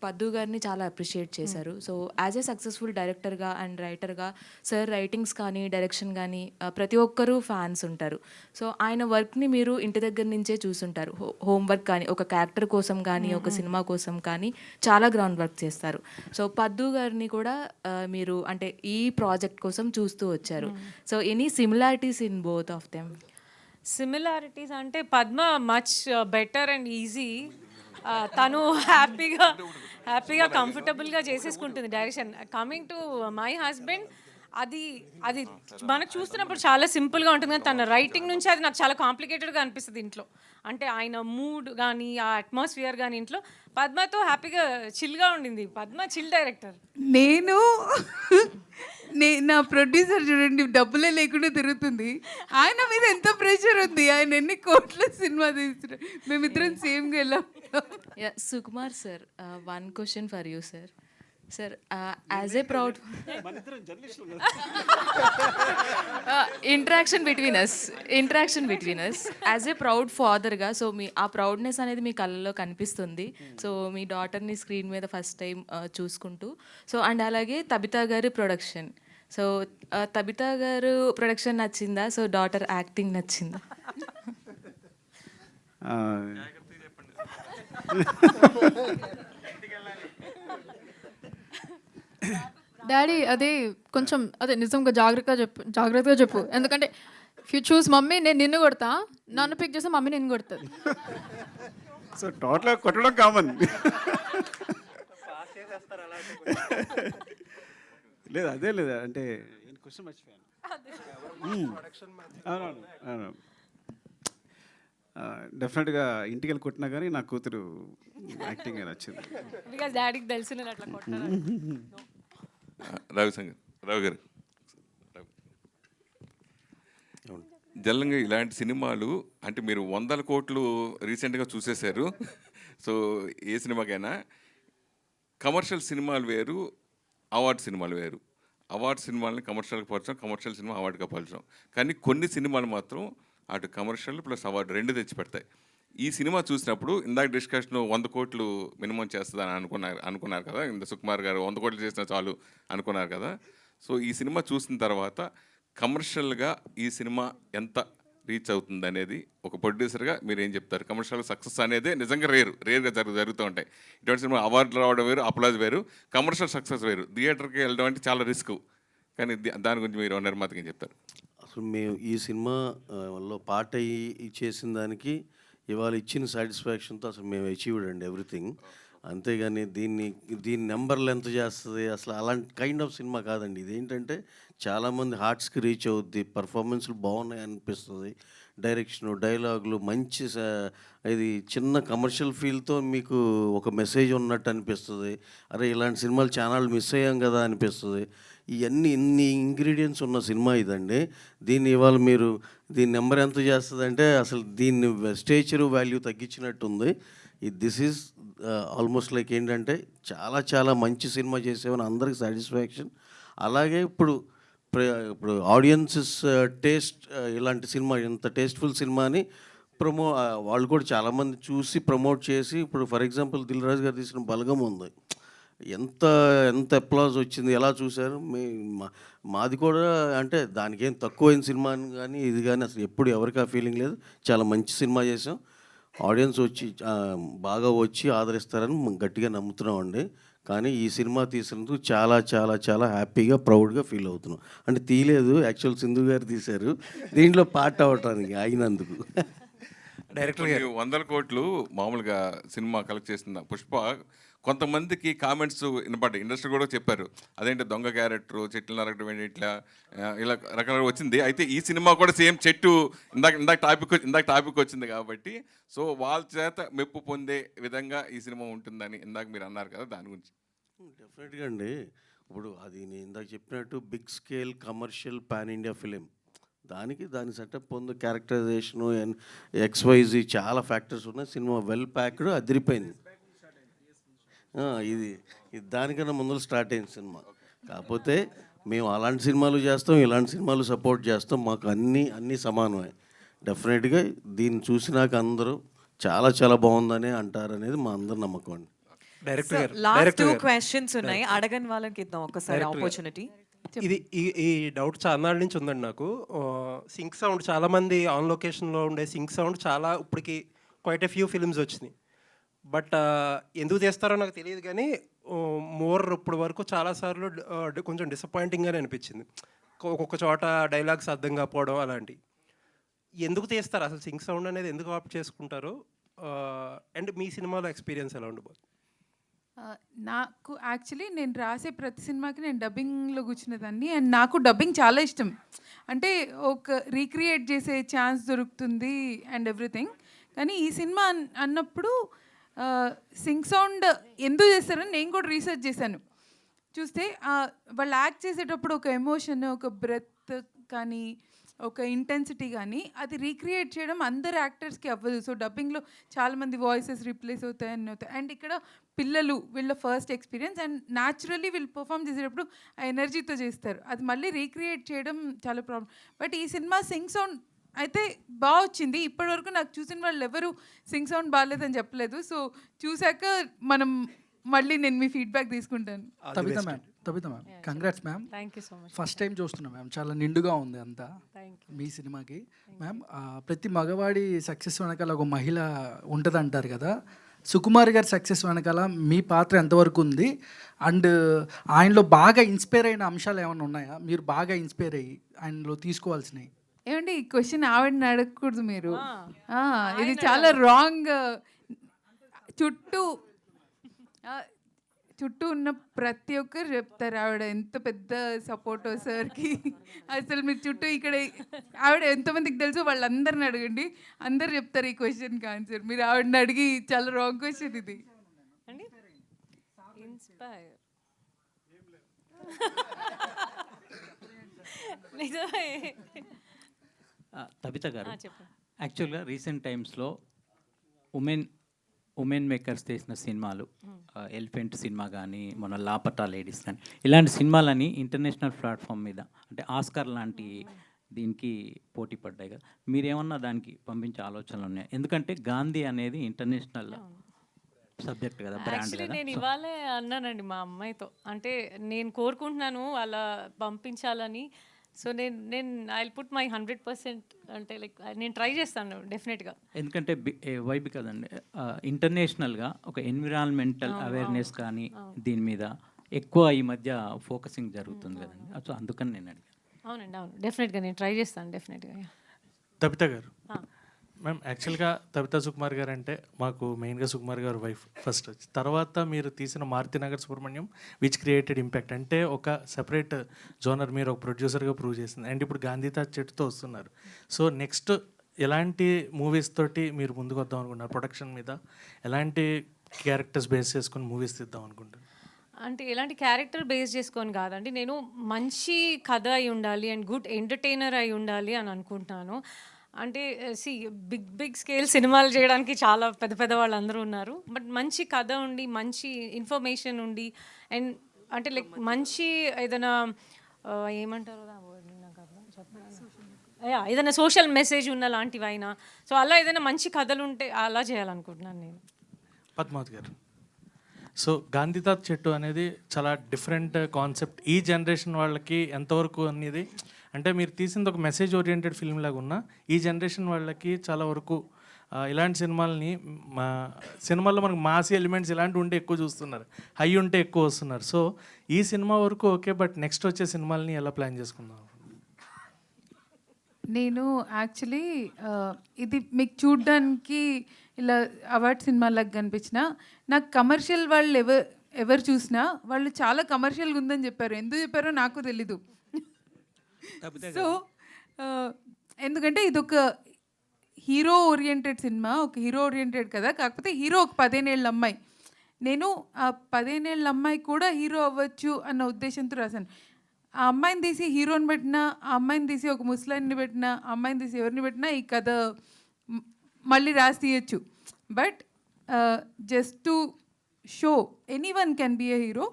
Speaker 10: పద్దు గారిని చాలా అప్రిషియేట్ చేశారు. సో యాజ్ ఏ సక్సెస్ఫుల్ డైరెక్టర్గా అండ్ రైటర్గా సార్ రైటింగ్స్ కానీ డైరెక్షన్ కానీ ప్రతి ఒక్కరూ ఫ్యాన్స్ ఉంటారు. సో ఆయన వర్క్ని మీరు ఇంటి దగ్గర నుంచే చూసుంటారు. హోంవర్క్ కానీ ఒక క్యారెక్టర్ కోసం కానీ ఒక సినిమా కోసం కానీ చాలా గ్రౌండ్ వర్క్ చేస్తారు. సో పద్దు గారిని కూడా మీరు అంటే ఈ ప్రాజెక్ట్ కోసం చూస్తూ వచ్చారు. So any similarities in both of them?
Speaker 5: Similarities అంటే Padma much better and easy. తను హ్యాపీగా కంఫర్టబుల్గా చేసేసుకుంటుంది direction. Coming to my husband, అది మనకు చూస్తున్నప్పుడు చాలా సింపుల్గా ఉంటుంది, కానీ తన రైటింగ్ నుంచి అది నాకు చాలా కాంప్లికేటెడ్గా అనిపిస్తుంది ఇంట్లో. అంటే ఆయన మూడ్ కానీ ఆ అట్మాస్ఫియర్ కానీ ఇంట్లో పద్మతో హ్యాపీగా చిల్గా ఉండింది. Padma chill director.
Speaker 7: నా ప్రొడ్యూసర్ చూడండి, డబ్బులే లేకుండా తిరుగుతుంది. ఆయన మీద ఎంత ప్రెషర్ ఉంది, ఆయన ఎన్ని కోట్ల సినిమా తీస్తున్నారు. మేమిద్దరం సేమ్గా వెళ్ళాం.
Speaker 10: Sukumar sir, one question for you sir. Sir, as a proud interaction between us as a proud ఫాదర్గా, సో మీ ఆ ప్రౌడ్నెస్ అనేది మీ కళ్ళలో కనిపిస్తుంది. సో మీ డాటర్ని స్క్రీన్ మీద ఫస్ట్ టైం చూసుకుంటూ, సో అండ్ అలాగే తబితా గారి ప్రొడక్షన్. సో తబితా గారు ప్రొడక్షన్ నచ్చిందా? సో డాటర్ యాక్టింగ్ నచ్చిందా?
Speaker 4: డాడీ అదే కొంచెం అదే నిజంగా జాగ్రత్తగా చెప్పు. ఎందుకంటే ఇఫ్ యూ చూస్ మమ్మీ నేను నిన్ను కొడతా, నన్ను పిక్ చేస్తే మమ్మీ నిన్ను కొడుతుంది.
Speaker 3: సో టోటల్గా కొట్టడం కామన్. లేదు అదే లేదా అంటే క్వశ్చన్ మర్చిపోయాను. అవునవును. డెఫినెట్గా ఇంటికి వెళ్ళి కొట్టినా కానీ నా కూతురు యాక్టింగ్ నచ్చింది.
Speaker 5: బికాస్ డాడీకి తెలుసు నేను అట్లా కొట్టాను.
Speaker 8: రావు గారు జల్లంగా ఇలాంటి సినిమాలు అంటే మీరు 100 కోట్లు రీసెంట్గా చూసేశారు. సో ఏ సినిమాకైనా కమర్షియల్ సినిమాలు వేరు, అవార్డు సినిమాలు వేరు. అవార్డు సినిమాలని కమర్షియల్గా పరచడం, కమర్షియల్ సినిమా అవార్డుగా పరచడం. కానీ కొన్ని సినిమాలు మాత్రం అటు కమర్షియల్ ప్లస్ అవార్డు 2 తెచ్చి పెడతాయి. ఈ సినిమా చూసినప్పుడు ఇందాక డిస్కషన్ 100 కోట్లు మినిమం చేస్తుందని అనుకున్నారు కదా, ఇంత సుకుమార్ గారు 100 కోట్లు చేసిన చాలు అనుకున్నారు కదా. సో ఈ సినిమా చూసిన తర్వాత కమర్షియల్గా ఈ సినిమా ఎంత రీచ్ అవుతుంది అనేది ఒక ప్రొడ్యూసర్గా మీరు ఏం చెప్తారు? కమర్షియల్ సక్సెస్ అనేది నిజంగా రేర్గా జరుగుతూ ఉంటాయి. ఇటువంటి సినిమా అవార్డులు రావడం వేరు, అప్లాజ్ వేరు, కమర్షియల్ సక్సెస్ వేరు. థియేటర్కి వెళ్ళడం అంటే చాలా రిస్క్. కానీ దాని గురించి మీరు నిర్మాతకి ఏం చెప్తారు?
Speaker 14: అసలు మేము ఈ సినిమా లో పార్ట్ అయ్యి చేసిన దానికి ఇవాళ ఇచ్చిన సాటిస్ఫాక్షన్తో అసలు మేము అచీవ్డ్ అండి ఎవ్రీథింగ్. అంతేగాని దీన్ని నెంబర్లు ఎంత చేస్తుంది అసలు అలాంటి కైండ్ ఆఫ్ సినిమా కాదండి. ఇదేంటంటే చాలామంది హార్ట్స్కి రీచ్ అవుద్ది, పర్ఫార్మెన్స్లు బాగున్నాయి అనిపిస్తుంది, డైరెక్షను, డైలాగులు మంచి ఇది చిన్న కమర్షియల్ ఫీల్తో మీకు ఒక మెసేజ్ ఉన్నట్టు అనిపిస్తుంది. అరే ఇలాంటి సినిమాలు ఛానల్ మిస్ అయ్యాం కదా అనిపిస్తుంది. ఇన్ని ఇంగ్రీడియంట్స్ ఉన్న సినిమా ఇదండి. దీన్ని ఇవాళ మీరు దీని నెంబర్ ఎంత చేస్తుందంటే అసలు దీన్ని స్టేచరు వాల్యూ తగ్గించినట్టుంది. దిస్ ఈజ్ ఆల్మోస్ట్ లైక్ ఏంటంటే చాలా చాలా మంచి సినిమా చేసేవని అందరికి సాటిస్ఫాక్షన్. అలాగే ఇప్పుడు ఆడియన్సెస్ టేస్ట్ ఇలాంటి సినిమా ఇంత టేస్ట్ఫుల్ సినిమాని వాళ్ళు కూడా చాలామంది చూసి ప్రమోట్ చేసి ఇప్పుడు ఫర్ ఎగ్జాంపుల్ దిల్ రాజు గారు తీసిన బలగం ఉంది, ఎంత అప్లాజ్ వచ్చింది, ఎలా చూశారు? మాది కూడా అంటే దానికి ఏం తక్కువైన సినిమా కానీ ఇది కానీ అసలు ఎప్పుడు ఎవరికి ఆ ఫీలింగ్ లేదు. చాలా మంచి సినిమా చేసాం, ఆడియన్స్ బాగా వచ్చి ఆదరిస్తారని గట్టిగా నమ్ముతున్నామండి. కానీ ఈ సినిమా తీసినందుకు చాలా చాలా చాలా హ్యాపీగా ప్రౌడ్గా ఫీల్ అవుతున్నాం. అంటే తీయలేదు, యాక్చువల్ సింధు గారు తీశారు, దీంట్లో పార్ట్ అవ్వటానికి అయినందుకు.
Speaker 8: డైరెక్టర్ 100 కోట్లు మామూలుగా సినిమా కలెక్ట్ చేసిన పుష్ప కొంతమందికి కామెంట్స్ వినపడ్డాయి, ఇండస్ట్రీ కూడా చెప్పారు, అదేంటి దొంగ క్యారెక్టర్, చెట్లు నరకడం ఏంటి, ఇట్లా ఇలా రకరకాల వచ్చింది. అయితే ఈ సినిమా కూడా సేమ్ చెట్టు ఇందాక టాపిక్ వచ్చింది కాబట్టి సో వాళ్ళ చేత మెప్పు పొందే విధంగా ఈ సినిమా ఉంటుందని ఇందాక మీరు అన్నారు కదా, దాని గురించి.
Speaker 14: డెఫినెట్గా అండి. ఇప్పుడు అది నేను ఇందాక చెప్పినట్టు big scale commercial pan India film, దాని సెటప్ ఉంది, క్యారెక్టరైజేషను, XYZ చాలా ఫ్యాక్టర్స్ ఉన్నాయి. సినిమా వెల్ ప్యాక్డ్, అదిరిపోయింది. ఇది దానికన్నా ముందు స్టార్ట్ అయింది సినిమా. కాకపోతే మేము అలాంటి సినిమాలు చేస్తాం, ఇలాంటి సినిమాలు సపోర్ట్ చేస్తాం, మాకు అన్నీ సమానమే. డెఫినెట్గా దీన్ని చూసినాక అందరూ చాలా చాలా బాగుందని అంటారనేది మా అందరి నమ్మకం అండి.
Speaker 2: లాస్ట్ 2 క్వశ్చన్స్ ఉన్నాయి, అడగని వాళ్ళకి ఇద్దాం ఒకసారి ఆపర్చునిటీ.
Speaker 1: ఈ డౌట్ చాలా నాళ్ళ నుంచి ఉందండి నాకు. సింక్ సౌండ్ చాలామంది ఆన్ లొకేషన్లో ఉండే సింక్ సౌండ్ చాలా ఇప్పటికి క్వైట్ ఎ ఫ్యూ ఫిల్మ్స్ వచ్చినాయి. బట్ ఎందుకు చేస్తారో నాకు తెలియదు కానీ ఇప్పుడు వరకు చాలాసార్లు కొంచెం డిసప్పాయింటింగ్గానే అనిపించింది. ఒక్కొక్క చోట డైలాగ్స్ అర్థం కాకపోవడం అలాంటివి. ఎందుకు తీస్తారు అసలు సింక్ సౌండ్ అనేది, ఎందుకు ఆప్ట్ చేసుకుంటారు? అండ్ మీ సినిమాలో ఎక్స్పీరియన్స్ ఎలా ఉండబోతుంది?
Speaker 7: నాకు యాక్చువల్లీ నేను రాసే ప్రతి సినిమాకి నేను డబ్బింగ్లో కూర్చునేదాన్ని, అండ్ నాకు డబ్బింగ్ చాలా ఇష్టం. అంటే ఒక రీక్రియేట్ చేసే ఛాన్స్ దొరుకుతుంది అండ్ ఎవ్రీథింగ్. కానీ ఈ సినిమా అన్నప్పుడు సింక్ సౌండ్ ఎందుకు చేస్తారని నేను కూడా రీసెర్చ్ చేశాను. చూస్తే వాళ్ళు యాక్ట్ చేసేటప్పుడు ఒక ఎమోషన్, ఒక బ్రెత్ కానీ ఒక ఇంటెన్సిటీ కానీ అది రీక్రియేట్ చేయడం అందరు యాక్టర్స్కి అవ్వదు. సో డబ్బింగ్లో చాలామంది వాయిసెస్ రీప్లేస్ అవుతాయని అవుతాయి. అండ్ ఇక్కడ పిల్లలు వీళ్ళ ఫస్ట్ ఎక్స్పీరియన్స్, అండ్ న్యాచురల్లీ వీళ్ళు పర్ఫామ్ చేసేటప్పుడు ఆ ఎనర్జీతో చేస్తారు. అది మళ్ళీ రీక్రియేట్ చేయడం చాలా ప్రాబ్లం. బట్ ఈ సినిమా సింగ్ సౌండ్ అయితే బాగా వచ్చింది. ఇప్పటివరకు నాకు చూసిన వాళ్ళు ఎవరు సింగ్ సౌండ్ బాగాలేదని చెప్పలేదు. సో చూశాక మనం మళ్ళీ నేను మీ ఫీడ్బ్యాక్ తీసుకుంటాను.
Speaker 12: Tabitha ma'am congrats ma'am.
Speaker 5: Thank you so much.
Speaker 12: First time చూస్తున్నాం మ్యామ్, చాలా నిండుగా ఉంది అంతా మీ సినిమాకి. మ్యామ్ ప్రతి మగవాడి సక్సెస్ వెనకాల ఒక మహిళ ఉంటుంది అంటారు కదా, సుకుమార్ గారి సక్సెస్ వెనకాల మీ పాత్ర ఎంతవరకు ఉంది? అండ్ ఆయనలో బాగా ఇన్స్పైర్ అయిన అంశాలు ఏమైనా ఉన్నాయా, మీరు బాగా ఇన్స్పైర్ అయ్యి ఆయనలో తీసుకోవాల్సినవి?
Speaker 7: ఏమండి ఈ క్వశ్చన్ ఆవిడని అడగకూడదు మీరు, ఇది చాలా రాంగ్. చుట్టూ చుట్టూ ఉన్న ప్రతి ఒక్కరు చెప్తారు ఆవిడ ఎంత పెద్ద సపోర్టో సార్కి. అసలు మీరు చుట్టూ ఇక్కడ ఆవిడ ఎంతమందికి తెలుసో వాళ్ళందరిని అడగండి, అందరు చెప్తారు ఈ క్వశ్చన్కి ఆన్సర్. మీరు ఆవిడని అడిగి చాలా రాంగ్ క్వశ్చన్ ఇది.
Speaker 5: అండి ఇన్స్పైర్ నిజమే.
Speaker 15: తబిత గారు,
Speaker 5: చెప్పండి.
Speaker 15: యాక్చువల్గా రీసెంట్ టైమ్స్లో ఉమెన్ మేకర్స్ చేసిన సినిమాలు, ఎలిఫెంట్ సినిమా కానీ, మన లాపటా లేడీస్ కానీ, ఇలాంటి సినిమాలని ఇంటర్నేషనల్ ప్లాట్ఫామ్ మీద అంటే ఆస్కార్ లాంటి దీనికి పోటీ పడ్డాయి కదా, మీరేమన్నా దానికి పంపించే ఆలోచనలు ఉన్నాయి? ఎందుకంటే గాంధీ అనేది ఇంటర్నేషనల్ సబ్జెక్ట్ కదా, బ్రాండ్
Speaker 5: యాక్చువల్లీ
Speaker 15: కదా.
Speaker 5: నేను ఇవాళే అన్నానండి మా అమ్మాయితో, అంటే నేను కోరుకుంటున్నాను అలా పంపించాలని. సో నేను ఐ పుట్ మై 100%, అంటే లైక్ నేను ట్రై చేస్తాను డెఫినెట్గా.
Speaker 15: ఎందుకంటే వైబ్ కదండి, ఇంటర్నేషనల్గా ఒక ఎన్విరాన్మెంటల్ అవేర్నెస్ కానీ దీని మీద ఎక్కువ ఈ మధ్య ఫోకసింగ్ జరుగుతుంది కదండి. సో అందుకని నేను అడిగాను.
Speaker 5: అవునండి, అవును, డెఫినెట్గా నేను ట్రై చేస్తాను డెఫినెట్గా.
Speaker 16: తబిత గారు, మ్యామ్ యాక్చువల్గా తబితా సుకుమార్ గారు అంటే మాకు మెయిన్గా సుకుమార్ గారు వైఫ్ ఫస్ట్ వచ్చి, తర్వాత మీరు తీసిన Maruthi Nagar Subrahmanyam which created impact, అంటే ఒక సెపరేట్ జోనర్ మీరు ఒక ప్రొడ్యూసర్గా ప్రూవ్ చేసింది. అండ్ ఇప్పుడు గాంధీతాజ్ చెట్టుతో వస్తున్నారు. సో నెక్స్ట్ ఎలాంటి మూవీస్ తోటి మీరు ముందుకు వద్దాం అనుకుంటున్నారు? ప్రొడక్షన్ మీద ఎలాంటి క్యారెక్టర్స్ బేస్ చేసుకొని మూవీస్ తీద్దాం అనుకుంటున్నారు?
Speaker 5: అంటే ఎలాంటి క్యారెక్టర్ బేస్ చేసుకొని కాదండి, నేను మంచి కథ అయి ఉండాలి అండ్ గుడ్ ఎంటర్టైనర్ అయి ఉండాలి అని అనుకుంటున్నాను. అంటే బిగ్ స్కేల్ సినిమాలు చేయడానికి చాలా పెద్ద వాళ్ళు అందరూ ఉన్నారు, బట్ మంచి కథ ఉండి, మంచి ఇన్ఫర్మేషన్ ఉండి, అండ్ అంటే లైక్ మంచి ఏదైనా ఏమంటారు ఏదైనా సోషల్ మెసేజ్ ఉన్న లాంటివైనా, సో అలా ఏదైనా మంచి కథలు ఉంటే అలా చేయాలనుకుంటున్నాను నేను.
Speaker 16: పద్మావతి గారు, సో గాంధీతాజ్ చెట్టు అనేది చాలా డిఫరెంట్ కాన్సెప్ట్. ఈ జనరేషన్ వాళ్ళకి ఎంతవరకు అనేది, అంటే మీరు తీసింది ఒక మెసేజ్ ఓరియంటెడ్ ఫిల్మ్ లాగా ఉన్నా ఈ జనరేషన్ వాళ్ళకి చాలా వరకు ఇలాంటి సినిమాల్లో మనకు మాసి ఎలిమెంట్స్ ఇలాంటివి ఉంటే ఎక్కువ చూస్తున్నారు, హై ఉంటే ఎక్కువ వస్తున్నారు. సో ఈ సినిమా వరకు ఓకే, బట్ నెక్స్ట్ వచ్చే సినిమాలని ఎలా ప్లాన్ చేసుకుందాం?
Speaker 7: నేను యాక్చువల్లీ ఇది మీకు చూడ్డానికి ఇలా అవార్డ్ సినిమాలకు కనిపించిన, నాకు కమర్షియల్ వాళ్ళు ఎవరు చూసినా వాళ్ళు చాలా కమర్షియల్గా ఉందని చెప్పారు. ఎందుకు చెప్పారో నాకు తెలీదు. సో ఎందుకంటే ఇది ఒక హీరో ఓరియంటెడ్ సినిమా, ఒక హీరో ఓరియంటెడ్ కదా, కాకపోతే హీరో ఒక 15 ఏళ్ళ అమ్మాయి. నేను ఆ 15 ఏళ్ళ అమ్మాయి కూడా హీరో అవ్వచ్చు అన్న ఉద్దేశంతో రాశాను. ఆ అమ్మాయిని తీసి హీరోని పెట్టినా, ఆ అమ్మాయిని తీసి ఒక ముస్లాన్ని పెట్టినా, ఆ అమ్మాయిని తీసి ఎవరిని పెట్టినా ఈ కథ మళ్ళీ రాసి తీయచ్చు. But just to show anyone can be a hero,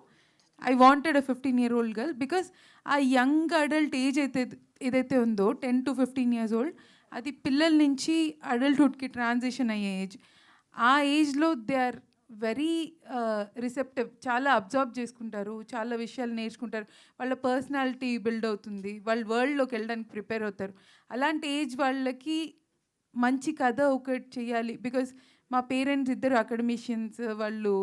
Speaker 7: I wanted a 15-year-old girl, because ఆ యంగ్ అడల్ట్ ఏజ్ ఏదైతే ఉందో 10 to 15 years old, అది పిల్లల నుంచి అడల్ట్హుడ్కి ట్రాన్సిషన్ అయ్యే ఏజ్. ఆ ఏజ్లో దే ఆర్ వెరీ రిసెప్టివ్, చాలా అబ్జర్వ్ చేసుకుంటారు, చాలా విషయాలు నేర్చుకుంటారు, వాళ్ళ పర్సనాలిటీ బిల్డ్ అవుతుంది, వాళ్ళ వరల్డ్లోకి వెళ్ళడానికి ప్రిపేర్ అవుతారు. అలాంటి ఏజ్ వాళ్ళకి మంచి కథ ఒకటి చేయాలి. బికాస్ మా పేరెంట్స్ ఇద్దరు అకాడమిషియన్స్, వాళ్ళు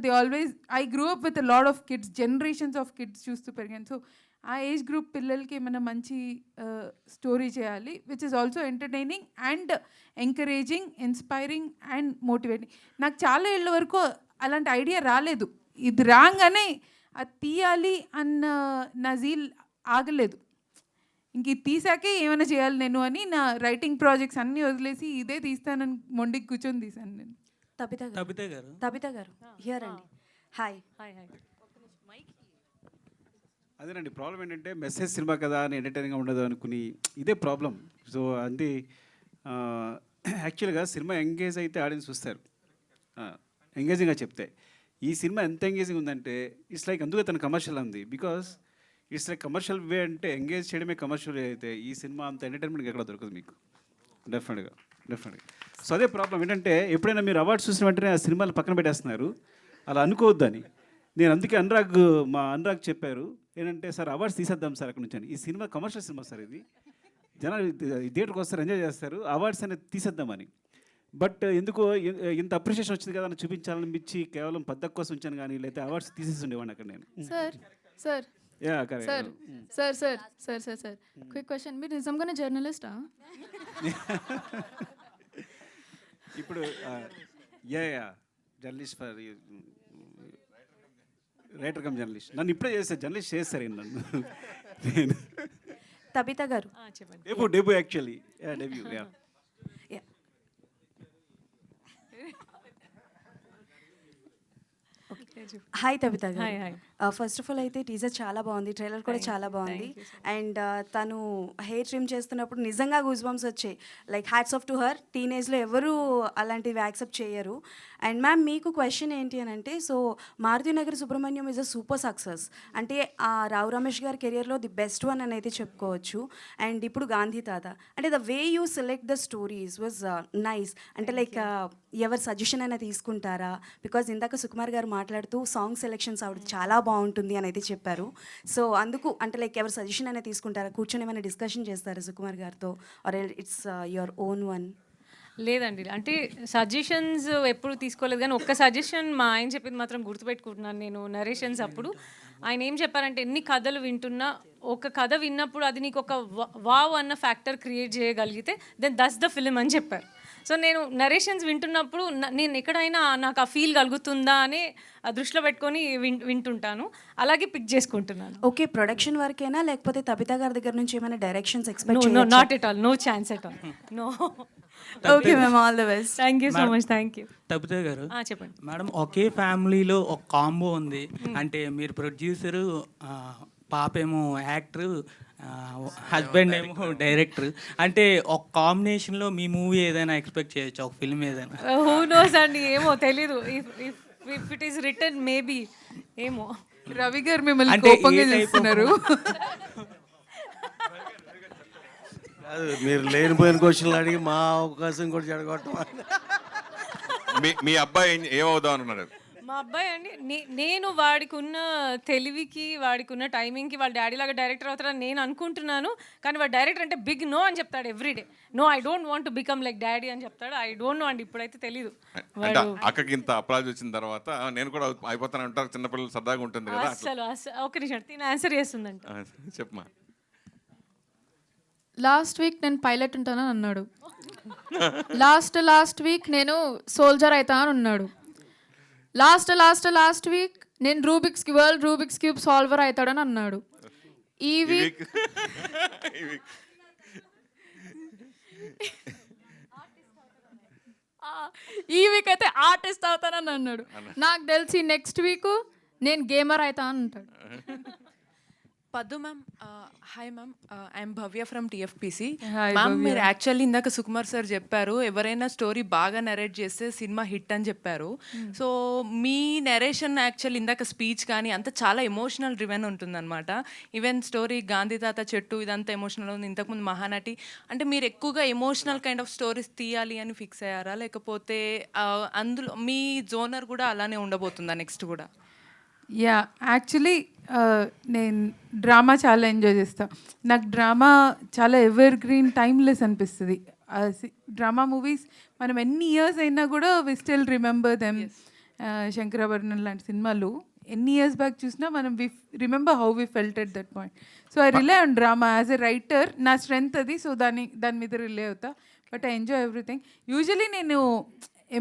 Speaker 7: they always, I grew up with a lot of kids, generations of kids చూస్తూ పెరిగాను. సో ఆ ఏజ్ గ్రూప్ పిల్లలకి ఏమైనా మంచి స్టోరీ చేయాలి, which is also entertaining and encouraging, inspiring and motivating. నాకు చాలా ఏళ్ళ వరకు అలాంటి ఐడియా రాలేదు. ఇది రాగానే అది తీయాలి అన్న నా జీల్ ఆగలేదు. ఇంక ఇది తీసాకే ఏమైనా చేయాలి నేను అని నా రైటింగ్ ప్రాజెక్ట్స్ అన్నీ వదిలేసి ఇదే తీస్తానని మొండికి కూర్చొని తీశాను నేను.
Speaker 10: తబిత గారు హియర్ అండి. హాయ్.
Speaker 3: అదేనండి ప్రాబ్లం ఏంటంటే మెసేజ్ సినిమా కదా అని ఎంటర్టైనింగ్గా ఉండదు అనుకుని ఇదే ప్రాబ్లం. సో అంటే యాక్చువల్గా సినిమా ఎంగేజ్ అయితే ఆడియన్స్ చూస్తారు, ఎంగేజింగ్గా చెప్తే. ఈ సినిమా ఎంత ఎంగేజింగ్ ఉందంటే ఇట్స్ లైక్ అందుకే తన కమర్షియల్ ఉంది. బికాస్ ఇట్స్ లైక్ కమర్షియల్ వే, అంటే ఎంగేజ్ చేయడమే కమర్షియల్ వే అయితే ఈ సినిమా అంత ఎంటర్టైన్మెంట్ ఎక్కడ దొరకదు మీకు, డెఫినెట్గా. సో అదే ప్రాబ్లం ఏంటంటే ఎప్పుడైనా మీరు అవార్డ్స్ చూసిన వెంటనే ఆ సినిమాలు పక్కన పెట్టేస్తున్నారు, అలా అనుకోవద్దని. నేను అందుకే మా అనురాగ్ చెప్పారు ఏంటంటే, సార్ అవార్డ్స్ తీసేద్దాం సార్ అక్కడ నుంచి అని. ఈ సినిమా కమర్షియల్ సినిమా సార్, ఇది జనాలు థియేటర్కి వస్తారు, ఎంజాయ్ చేస్తారు, అవార్డ్స్ అనేది తీసేద్దామని. బట్ ఎందుకో ఇంత అప్రిషియేషన్ వచ్చింది కదా అని చూపించాలనిపించి కేవలం పద్ధతి కోసం ఉంచాను, కానీ లేకపోతే అవార్డ్స్ తీసేసి ఉండేవాడిని అక్కడ నేను.
Speaker 4: సార్ క్విక్ క్వశ్చన్, మీరు నిజంగానే జర్నలిస్టా?
Speaker 3: ఇప్పుడు journalist for writer cum journalist. నన్ను ఇప్పుడే చేస్తారు, జర్నలిస్ట్ చేస్తారు నన్ను. నేను
Speaker 10: తబిత గారు.
Speaker 3: Debut actually debut.
Speaker 10: Hi Tabitha గారు. ఫస్ట్ ఆఫ్ ఆల్ అయితే టీజర్ చాలా బాగుంది, ట్రైలర్ కూడా చాలా బాగుంది. అండ్ తను హెయిర్ ట్రిమ్ చేస్తున్నప్పుడు నిజంగా గూస్ బంప్స్ వచ్చాయి. Like hats off to her. టీనేజ్లో ఎవరు అలాంటివి యాక్సెప్ట్ చేయరు. అండ్ మ్యామ్ మీకు క్వశ్చన్ ఏంటి అని అంటే, so Maruthi Nagar Subrahmanyam is a super success. అంటే రావు రమేష్ గారి కెరియర్లో ది బెస్ట్ వన్ అని అయితే చెప్పుకోవచ్చు. అండ్ ఇప్పుడు గాంధీ తాత, అంటే the way you select the stories was nice. అంటే లైక్ ఎవరి సజెషన్ అయినా తీసుకుంటారా? బికాజ్ ఇందాక సుకుమార్ గారు మాట్లాడుతూ సాంగ్ సెలెక్షన్స్ ఆవిడ చాలా బాగుంటుంది అని అయితే చెప్పారు. సో అందుకు అంటే లైక్ ఎవరి సజెషన్ అయినా తీసుకుంటారా? కూర్చొని ఏమైనా డిస్కషన్ చేస్తారా సుకుమార్ గారితో, or it's your own one?
Speaker 5: లేదండి, అంటే సజెషన్స్ ఎప్పుడు తీసుకోలేదు, కానీ ఒక్క సజెషన్ మా ఆయన చెప్పింది మాత్రం గుర్తుపెట్టుకుంటున్నాను నేను నరేషన్స్ అప్పుడు. ఆయన ఏం చెప్పారంటే, ఎన్ని కథలు వింటున్నా ఒక కథ విన్నప్పుడు అది నీకు ఒక వావ్ అన్న ఫ్యాక్టర్ క్రియేట్ చేయగలిగితే దెన్ దట్స్ ద ఫిలిం అని చెప్పారు. సో నేను నరేషన్స్ వింటున్నప్పుడు నేను ఎక్కడైనా నాకు ఆ ఫీల్ కలుగుతుందా అని దృష్టిలో పెట్టుకొని వింటుంటాను, అలాగే పిక్ చేసుకుంటున్నాను.
Speaker 10: ఓకే, ప్రొడక్షన్ వరకేనా లేకపోతే తబిత గారి దగ్గర నుంచి ఏమైనా directions expect?
Speaker 5: No, not at all, no chance at all, no.
Speaker 10: Okay ma'am, all the best.
Speaker 5: Thank you so much. Thank you.
Speaker 17: Tabitha గారు
Speaker 5: చెప్పండి
Speaker 17: మేడం. ఒకే ఫ్యామిలీలో ఒక కాంబో ఉంది, అంటే మీరు ప్రొడ్యూసరు, పాపేమో యాక్టర్, హస్బెండ్ ఏమో డైరెక్టర్. అంటే ఒక కాంబినేషన్లో మీ మూవీ ఏదైనా ఎక్స్పెక్ట్ చేయొచ్చు, ఒక ఫిల్మ్ ఏదైనా?
Speaker 5: హూ నోస్ అండి, ఏమో తెలీదు. If it is return maybe, ఏమో.
Speaker 7: రవి గారు మిమ్మల్ని కోపంగా చేస్తున్నారు.
Speaker 14: మీరు లేనిపోయిన క్వశ్చన్లు అడిగి మా అవకాశం కూడా చెడగొట్టమని.
Speaker 8: మీ అబ్బాయి ఏమవుదాం అనుకున్నాడు?
Speaker 5: మా అబ్బాయి అండి, నేను వాడికి ఉన్న తెలివికి, వాడికి ఉన్న టైమింగ్కి వాళ్ళ డాడీ లాగా డైరెక్టర్ అవుతారని నేను అనుకుంటున్నాను. కానీ వాడు డైరెక్టర్ అంటే బిగ్ నో అని చెప్తాడు everyday. No, I don't want to become like daddy అని చెప్తాడు. ఐ డోంట్ నో అండి, ఇప్పుడైతే తెలీదు.
Speaker 8: అంటే అక్కకి ఇంత అప్లాజ్ వచ్చిన తర్వాత నేను కూడా అయిపోతాను అంటారు, చిన్నపిల్లలు సరదాగా ఉంటుంది కదా.
Speaker 5: అసలు ఒక నిమిషం, నేను ఆన్సర్ చేస్తుందంట.
Speaker 8: చెప్పమా.
Speaker 4: లాస్ట్ వీక్ నేను పైలట్ ఉంటానని అన్నాడు. లాస్ట్ వీక్ నేను సోల్జర్ అవుతా అని ఉన్నాడు. లాస్ట్ వీక్ నేను వరల్డ్ రూబిక్స్ క్యూబ్ సాల్వర్ అవుతాడని అన్నాడు. ఈ వీక్ అయితే ఆర్టిస్ట్ అవుతానని అన్నాడు. నాకు తెలిసి నెక్స్ట్ వీక్ నేను గేమర్ అవుతా అని అంటాడు.
Speaker 18: పద్దు ma'am. Hi ma'am, I'm Bhavya from TFPC.
Speaker 7: Hi,
Speaker 18: ma'am,
Speaker 7: Bhavya.
Speaker 18: మీరు యాక్చువల్లీ ఇందాక సుకుమార్ సార్ చెప్పారు, ఎవరైనా స్టోరీ బాగా నరేట్ చేస్తే సినిమా హిట్ అని చెప్పారు. సో మీ నరేషన్ యాక్చువల్ ఇందాక స్పీచ్ కానీ అంతా చాలా ఎమోషనల్ డ్రివెన్ ఉంటుందన్నమాట. ఈవెన్ స్టోరీ గాంధీ తాత చెట్టు ఇదంతా ఎమోషనల్ ఉంది. ఇంతకుముందు మహానటి, అంటే మీరు ఎక్కువగా ఎమోషనల్ కైండ్ ఆఫ్ స్టోరీస్ తీయాలి అని ఫిక్స్ అయ్యారా, లేకపోతే అందులో మీ జోనర్ కూడా అలానే ఉండబోతుందా నెక్స్ట్ కూడా?
Speaker 7: యా, యాక్చువల్లీ నేను డ్రామా చాలా ఎంజాయ్ చేస్తాను. నాకు డ్రామా చాలా ఎవర్ గ్రీన్, టైమ్లెస్ అనిపిస్తుంది. డ్రామా మూవీస్ మనం ఎన్ని ఇయర్స్ అయినా కూడా we still remember them. Shankarabharanam లాంటి సినిమాలు ఎన్ని ఇయర్స్ బ్యాక్ చూసినా మనం we remember how we felt at that point. So I rely on drama as a writer. నా స్ట్రెంగ్త్ అది. సో దాని మీద రిలే అవుతా. But I enjoy everything. Usually నేను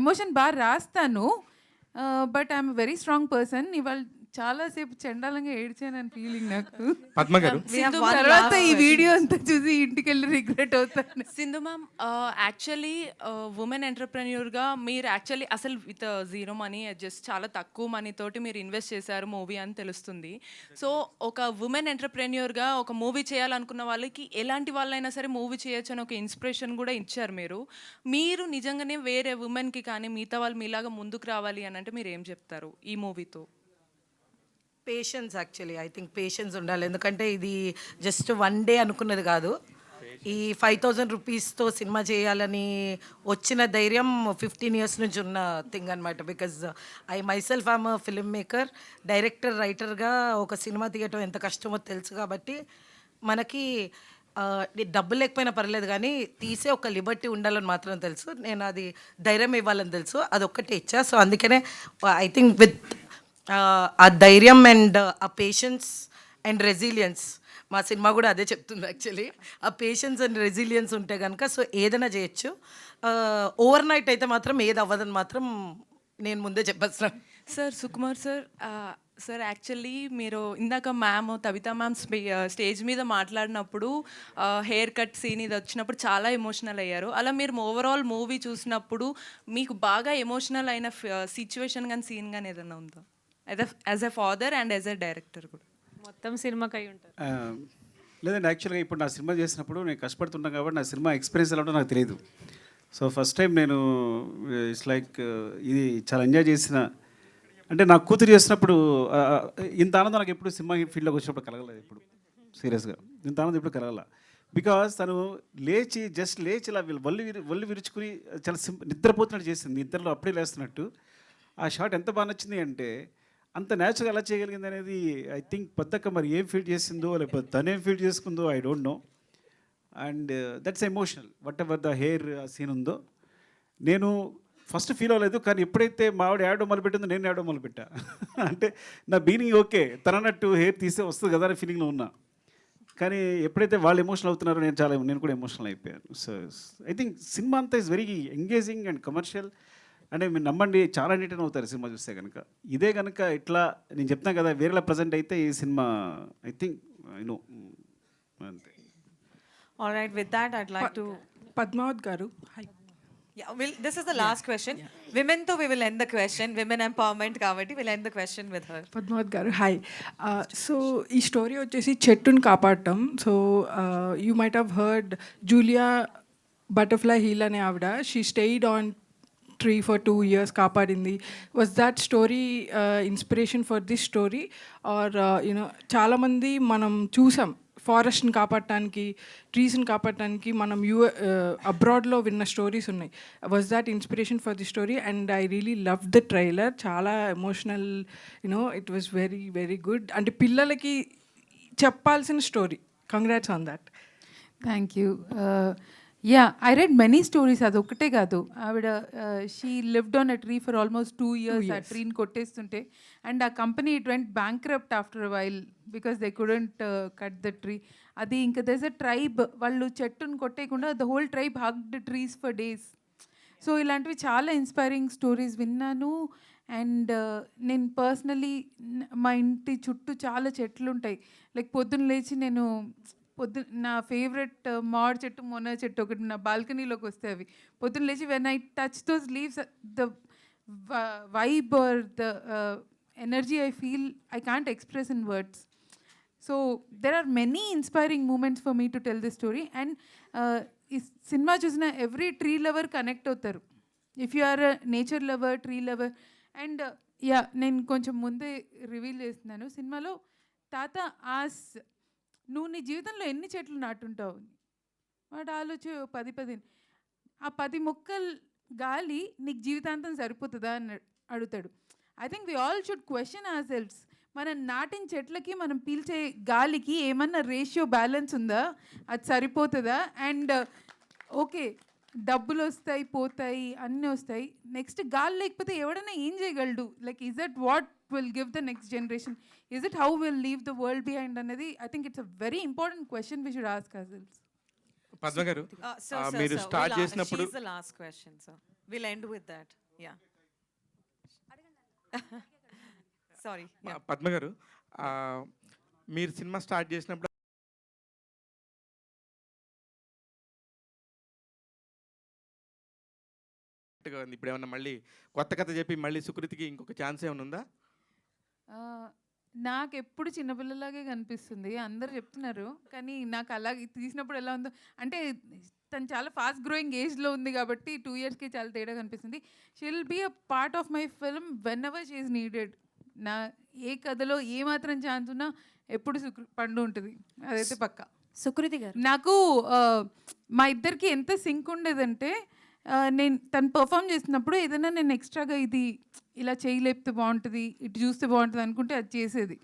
Speaker 7: ఎమోషన్ బాగా రాస్తాను, but I'm very strong person. ఇవాళ చాలాసేపు చండాలంగా ఏడ్చానని ఫీలింగ్ నాకు.
Speaker 6: పద్మ గారు,
Speaker 7: తర్వాత ఈ వీడియో అంతా చూసి ఇంటికి వెళ్ళి రిగ్రెట్ అవుతాను.
Speaker 18: సింధు మ్యామ్, యాక్చువల్లీ ఉమెన్ ఎంటర్ప్రెన్యూర్గా మీరు యాక్చువల్లీ అసలు విత్ జీరో మనీ, జస్ట్ చాలా తక్కువ మనీ తోటి మీరు ఇన్వెస్ట్ చేశారు మూవీ అని తెలుస్తుంది. సో ఒక ఉమెన్ ఎంటర్ప్రెన్యూర్గా ఒక మూవీ చేయాలనుకున్న వాళ్ళకి ఎలాంటి వాళ్ళైనా సరే మూవీ చేయొచ్చు అని ఒక ఇన్స్పిరేషన్ కూడా ఇచ్చారు మీరు. మీరు నిజంగానే వేరే ఉమెన్కి కానీ మిగతా వాళ్ళు మీలాగా ముందుకు రావాలి అని అంటే మీరు ఏం చెప్తారు ఈ మూవీతో?
Speaker 11: Patience, actually I think patience ఉండాలి. ఎందుకంటే ఇది జస్ట్ వన్ డే అనుకున్నది కాదు. ఈ 5,000 రూపీస్తో సినిమా చేయాలని వచ్చిన ధైర్యం 15 ఇయర్స్ నుంచి ఉన్న థింగ్ అనమాట. Because I myself I'm film maker, director, రైటర్గా ఒక సినిమా తీయటం ఎంత కష్టమో తెలుసు. కాబట్టి మనకి డబ్బులు లేకపోయినా పర్లేదు, కానీ తీసే ఒక లిబర్టీ ఉండాలని మాత్రం తెలుసు. నేను అది ధైర్యం ఇవ్వాలని తెలుసు, అదొక్కటే ఇచ్చా. సో అందుకనే ఐ థింక్ విత్ ఆ ధైర్యం అండ్ ఆ పేషెన్స్ అండ్ రెసిలియన్స్, మా సినిమా కూడా అదే చెప్తుంది యాక్చువల్లీ. ఆ పేషెన్స్ అండ్ రెసిలియన్స్ ఉంటే కనుక సో ఏదైనా చేయొచ్చు. ఓవర్ నైట్ అయితే మాత్రం ఏది అవ్వదని మాత్రం నేను ముందే చెప్పేస్తాను.
Speaker 18: Sir, Sukumar sir, sir actually మీరు ఇందాక మ్యామ్ తబితా మ్యామ్ స్టేజ్ మీద మాట్లాడినప్పుడు హెయిర్ కట్ సీన్ ఇది వచ్చినప్పుడు చాలా ఎమోషనల్ అయ్యారు. అలా మీరు ఓవరాల్ మూవీ చూసినప్పుడు మీకు బాగా ఎమోషనల్ అయిన సిచ్యువేషన్ కానీ సీన్ కానీ ఏదైనా ఉందా, as a father and as a director కూడా?
Speaker 5: మొత్తం సినిమాకి అయి ఉంటారు.
Speaker 3: లేదండి, యాక్చువల్గా ఇప్పుడు నా సినిమా చేసినప్పుడు నేను కష్టపడుతున్నాను కాబట్టి నా సినిమా ఎక్స్పీరియన్స్ ఎలా ఉంటుందో నాకు తెలియదు. సో ఫస్ట్ టైం నేను ఇట్స్ లైక్ ఇది చాలా ఎంజాయ్ చేసిన, అంటే నా కూతురు చేసినప్పుడు ఇంత ఆనందం నాకు ఎప్పుడు సినిమా ఫీల్డ్లోకి వచ్చినప్పుడు కలగలేదు. ఇప్పుడు సీరియస్గా ఇంత ఆనందం ఎప్పుడు కలగల. బికాస్ తను జస్ట్ లేచి ఇలా ఒళ్ళు విరుచుకుని చాలా నిద్రపోతున్నట్టు చేసింది, నిద్రలో అప్పుడే లేస్తున్నట్టు. ఆ షాట్ ఎంత బాగా నచ్చింది అంటే అంత న్యాచురల్గా ఎలా చేయగలిగింది అనేది ఐ థింక్ పెద్దక్క మరి ఏం ఫీల్ చేసిందో లేకపోతే తనేం ఫీల్ చేసుకుందో I don't know. And that's emotional whatever the hair scene ఉందో. నేను ఫస్ట్ ఫీల్ అవ్వలేదు, కానీ ఎప్పుడైతే మా ఆవిడ ఏడో మొదలుపెట్టిందో నేను ఏడో మొదలుపెట్టా. అంటే నా బీనింగ్ ఓకే, తనన్నట్టు హెయిర్ తీస్తే వస్తుంది కదా అనే ఫీలింగ్లో ఉన్నా. కానీ ఎప్పుడైతే వాళ్ళు ఎమోషనల్ అవుతున్నారో నేను కూడా ఎమోషనల్ అయిపోయాను. సో ఐ థింక్ సినిమా అంతా is very engaging and commercial. అంటే మీరు నమ్మండి, చాలా ఎంటర్టైన్ అవుతారు సినిమా చూస్తే కనుక. ఇదే కనుక ఇట్లా నేను చెప్తాను కదా వేరేలా ప్రజెంట్ అయితే ఈ cinema I think I know అంతే.
Speaker 2: All right, with that, I'd like to...
Speaker 19: Padmavat garu, hi.
Speaker 2: Yeah, this is the last question. Women, though, we will end the question. Women empowerment, kabatti, we'll end the question with her.
Speaker 19: Padmavat garu, hi. So, ఈ story వచ్చేసి చెట్టుని కాపాడటం. So you might have heard Julia Butterfly Hill అనే ఆవిడ, she stayed on tree for 2 years, కాపాడింది. Was that story inspiration for this story or you know చాలామంది మనం చూసాం ఫారెస్ట్ని కాపాడటానికి, ట్రీస్ని కాపాడటానికి మనం అబ్రాడ్లో విన్న స్టోరీస్ ఉన్నాయి. Was that inspiration for the story? And I really love the trailer, చాలా emotional, you know it was very very good. అంటే పిల్లలకి చెప్పాల్సిన story. Congrats on that.
Speaker 7: Thank you. Yeah, I read many stories, అది ఒకటే కాదు. ఆవిడ she lived on a tree for almost 2 years. ఆ ట్రీని కొట్టేస్తుంటే, అండ్ ఆ company it went bankrupt after a while because they couldn't cut the tree. అది ఇంకా దెస్ అ ట్రైబ్, వాళ్ళు చెట్టును కొట్టేయకుండా the whole tribe hugged trees for days. So ఇలాంటివి చాలా ఇన్స్పైరింగ్ స్టోరీస్ విన్నాను. అండ్ నేను పర్సనలీ మా ఇంటి చుట్టూ చాలా చెట్లు ఉంటాయి. లైక్ పొద్దున్న లేచి నేను నా ఫేవరెట్ మామిడి చెట్టు, మొన్న చెట్టు ఒకటి నా బాల్కనీలోకి వస్తే అవి పొద్దున్న లేచి when I touch those leaves, the vibe or the energy I feel I can't express in words. So there are many inspiring moments for me to tell this story. And ఈ సినిమా చూసిన every tree lover connect అవుతారు. If you are a nature lover, tree lover. And yeah, నేను కొంచెం ముందే reveal చేస్తున్నాను. సినిమాలో తాత ఆస్, నువ్వు నీ జీవితంలో ఎన్ని చెట్లు నాటుంటావు? వాడు ఆలోచి 10 ఆ 10 మొక్కలు గాలి నీకు జీవితాంతం సరిపోతుందా అని అడుగుతాడు. I think we all should question ourselves. మనం నాటిన చెట్లకి మనం పీల్చే గాలికి ఏమన్నా రేషియో బ్యాలెన్స్ ఉందా? అది సరిపోతుందా? అండ్ ఓకే, డబ్బులు వస్తాయి, పోతాయి, అన్నీ వస్తాయి. నెక్స్ట్ గాలి లేకపోతే ఎవడైనా ఏం చేయగలడు? Like is that what will give the next generation? Is it how we'll leave the world behind anadi? I think it's a very important question we should ask ourselves.
Speaker 6: Padma గారు,
Speaker 2: Sir,
Speaker 6: మీరు start చేసినప్పుడు,
Speaker 2: she's the last question, sir. We'll end with that. Yeah. Sorry. Yeah.
Speaker 6: Padma గారు, మీరు cinema start చేసినప్పుడు ఇప్పుడు ఏమన్నా మళ్ళీ కొత్త కథ చెప్పి మళ్ళీ సుకృతికి ఇంకొక ఛాన్స్ ఏమైనా ఉందా?
Speaker 7: నాకు ఎప్పుడు చిన్నపిల్లలాగే కనిపిస్తుంది, అందరు చెప్తున్నారు. కానీ నాకు అలాగే తీసినప్పుడు ఎలా ఉందో అంటే, తను చాలా ఫాస్ట్ గ్రోయింగ్ ఏజ్లో ఉంది కాబట్టి 2 yearsకి చాలా తేడా కనిపిస్తుంది. She will be a part of my film whenever she is needed. నా ఏ కథలో ఏ మాత్రం ఛాన్స్ ఉన్నా ఎప్పుడు పండు ఉంటుంది, అదైతే పక్కా.
Speaker 10: సుకృతి గారు,
Speaker 7: నాకు మా ఇద్దరికి ఎంత సింక్ ఉండేదంటే, నేను తను పర్ఫామ్ చేసినప్పుడు ఏదైనా నేను ఎక్స్ట్రాగా ఇది ఇలా చేయలేపితే బాగుంటుంది, ఇటు చూస్తే బాగుంటుంది అనుకుంటే అది చేసేది.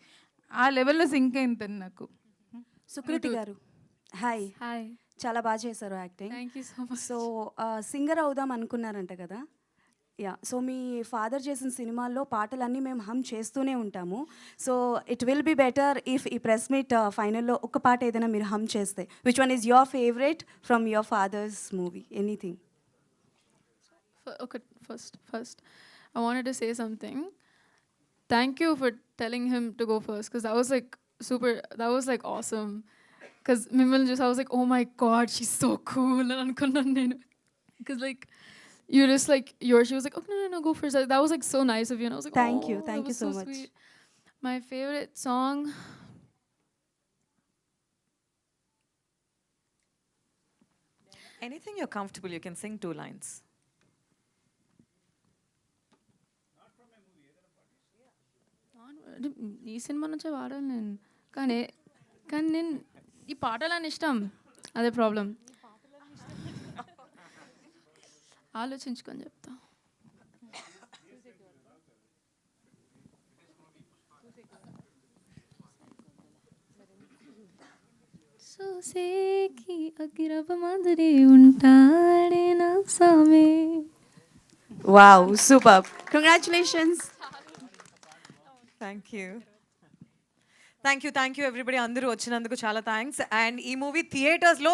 Speaker 7: ఆ లెవెల్లో సింక్ అయింది తను నాకు.
Speaker 20: సుకృతి గారు, హాయ్.
Speaker 4: హాయ్,
Speaker 20: చాలా బాగా చేశారు acting.
Speaker 4: Thank you so much.
Speaker 20: So singer అవుదాం అనుకున్నారంట కదా? యా, సో మీ ఫాదర్ చేసిన సినిమాల్లో పాటలన్నీ మేము హమ్ చేస్తూనే ఉంటాము. So it will be better if ఈ ప్రెస్ మీట్ ఫైనల్లో ఒక పాట ఏదైనా మీరు హమ్ చేస్తే. Which one is your favourite from your father's movie? Anything.
Speaker 4: Okay, first, I wanted to say something. Thank you for telling him to go first because that was like awesome. Because Mimmal just, I was like, oh my god, she's so cool. And because like, you just like, she was like, oh no, go first. That was like so nice of you. And I was like,
Speaker 20: Thank you.
Speaker 4: that
Speaker 20: Thank you
Speaker 4: was
Speaker 20: so much.
Speaker 4: Sweet. My favorite song.
Speaker 2: Anything you're comfortable, you can sing 2 lines.
Speaker 4: ఈ cinema నుంచే వాడాను నేను కానీ నేను ఈ పాటలని ఇష్టం అదే ప్రాబ్లం ఆలోచించుకొని చెప్తా సోసేకి అగిరవ మాదిరి ఉంటాడే నా సామే.
Speaker 20: Wow, superb. Congratulations.
Speaker 2: Thank you everybody, అందరూ వచ్చినందుకు చాలా థ్యాంక్స్. అండ్ ఈ మూవీ థియేటర్స్లో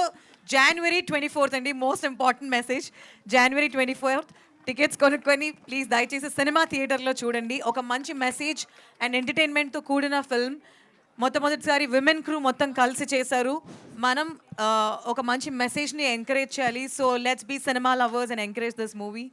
Speaker 2: January 24th అండి, most important message. January 24th tickets కొనుక్కొని ప్లీజ్ దయచేసి సినిమా థియేటర్లో చూడండి. ఒక మంచి మెసేజ్ అండ్ ఎంటర్టైన్మెంట్తో కూడిన ఫిల్మ్. మొట్టమొదటిసారి విమెన్ క్రూ మొత్తం కలిసి చేశారు. మనం ఒక మంచి మెసేజ్ని ఎంకరేజ్ చేయాలి. So let's be cinema lovers and encourage this movie.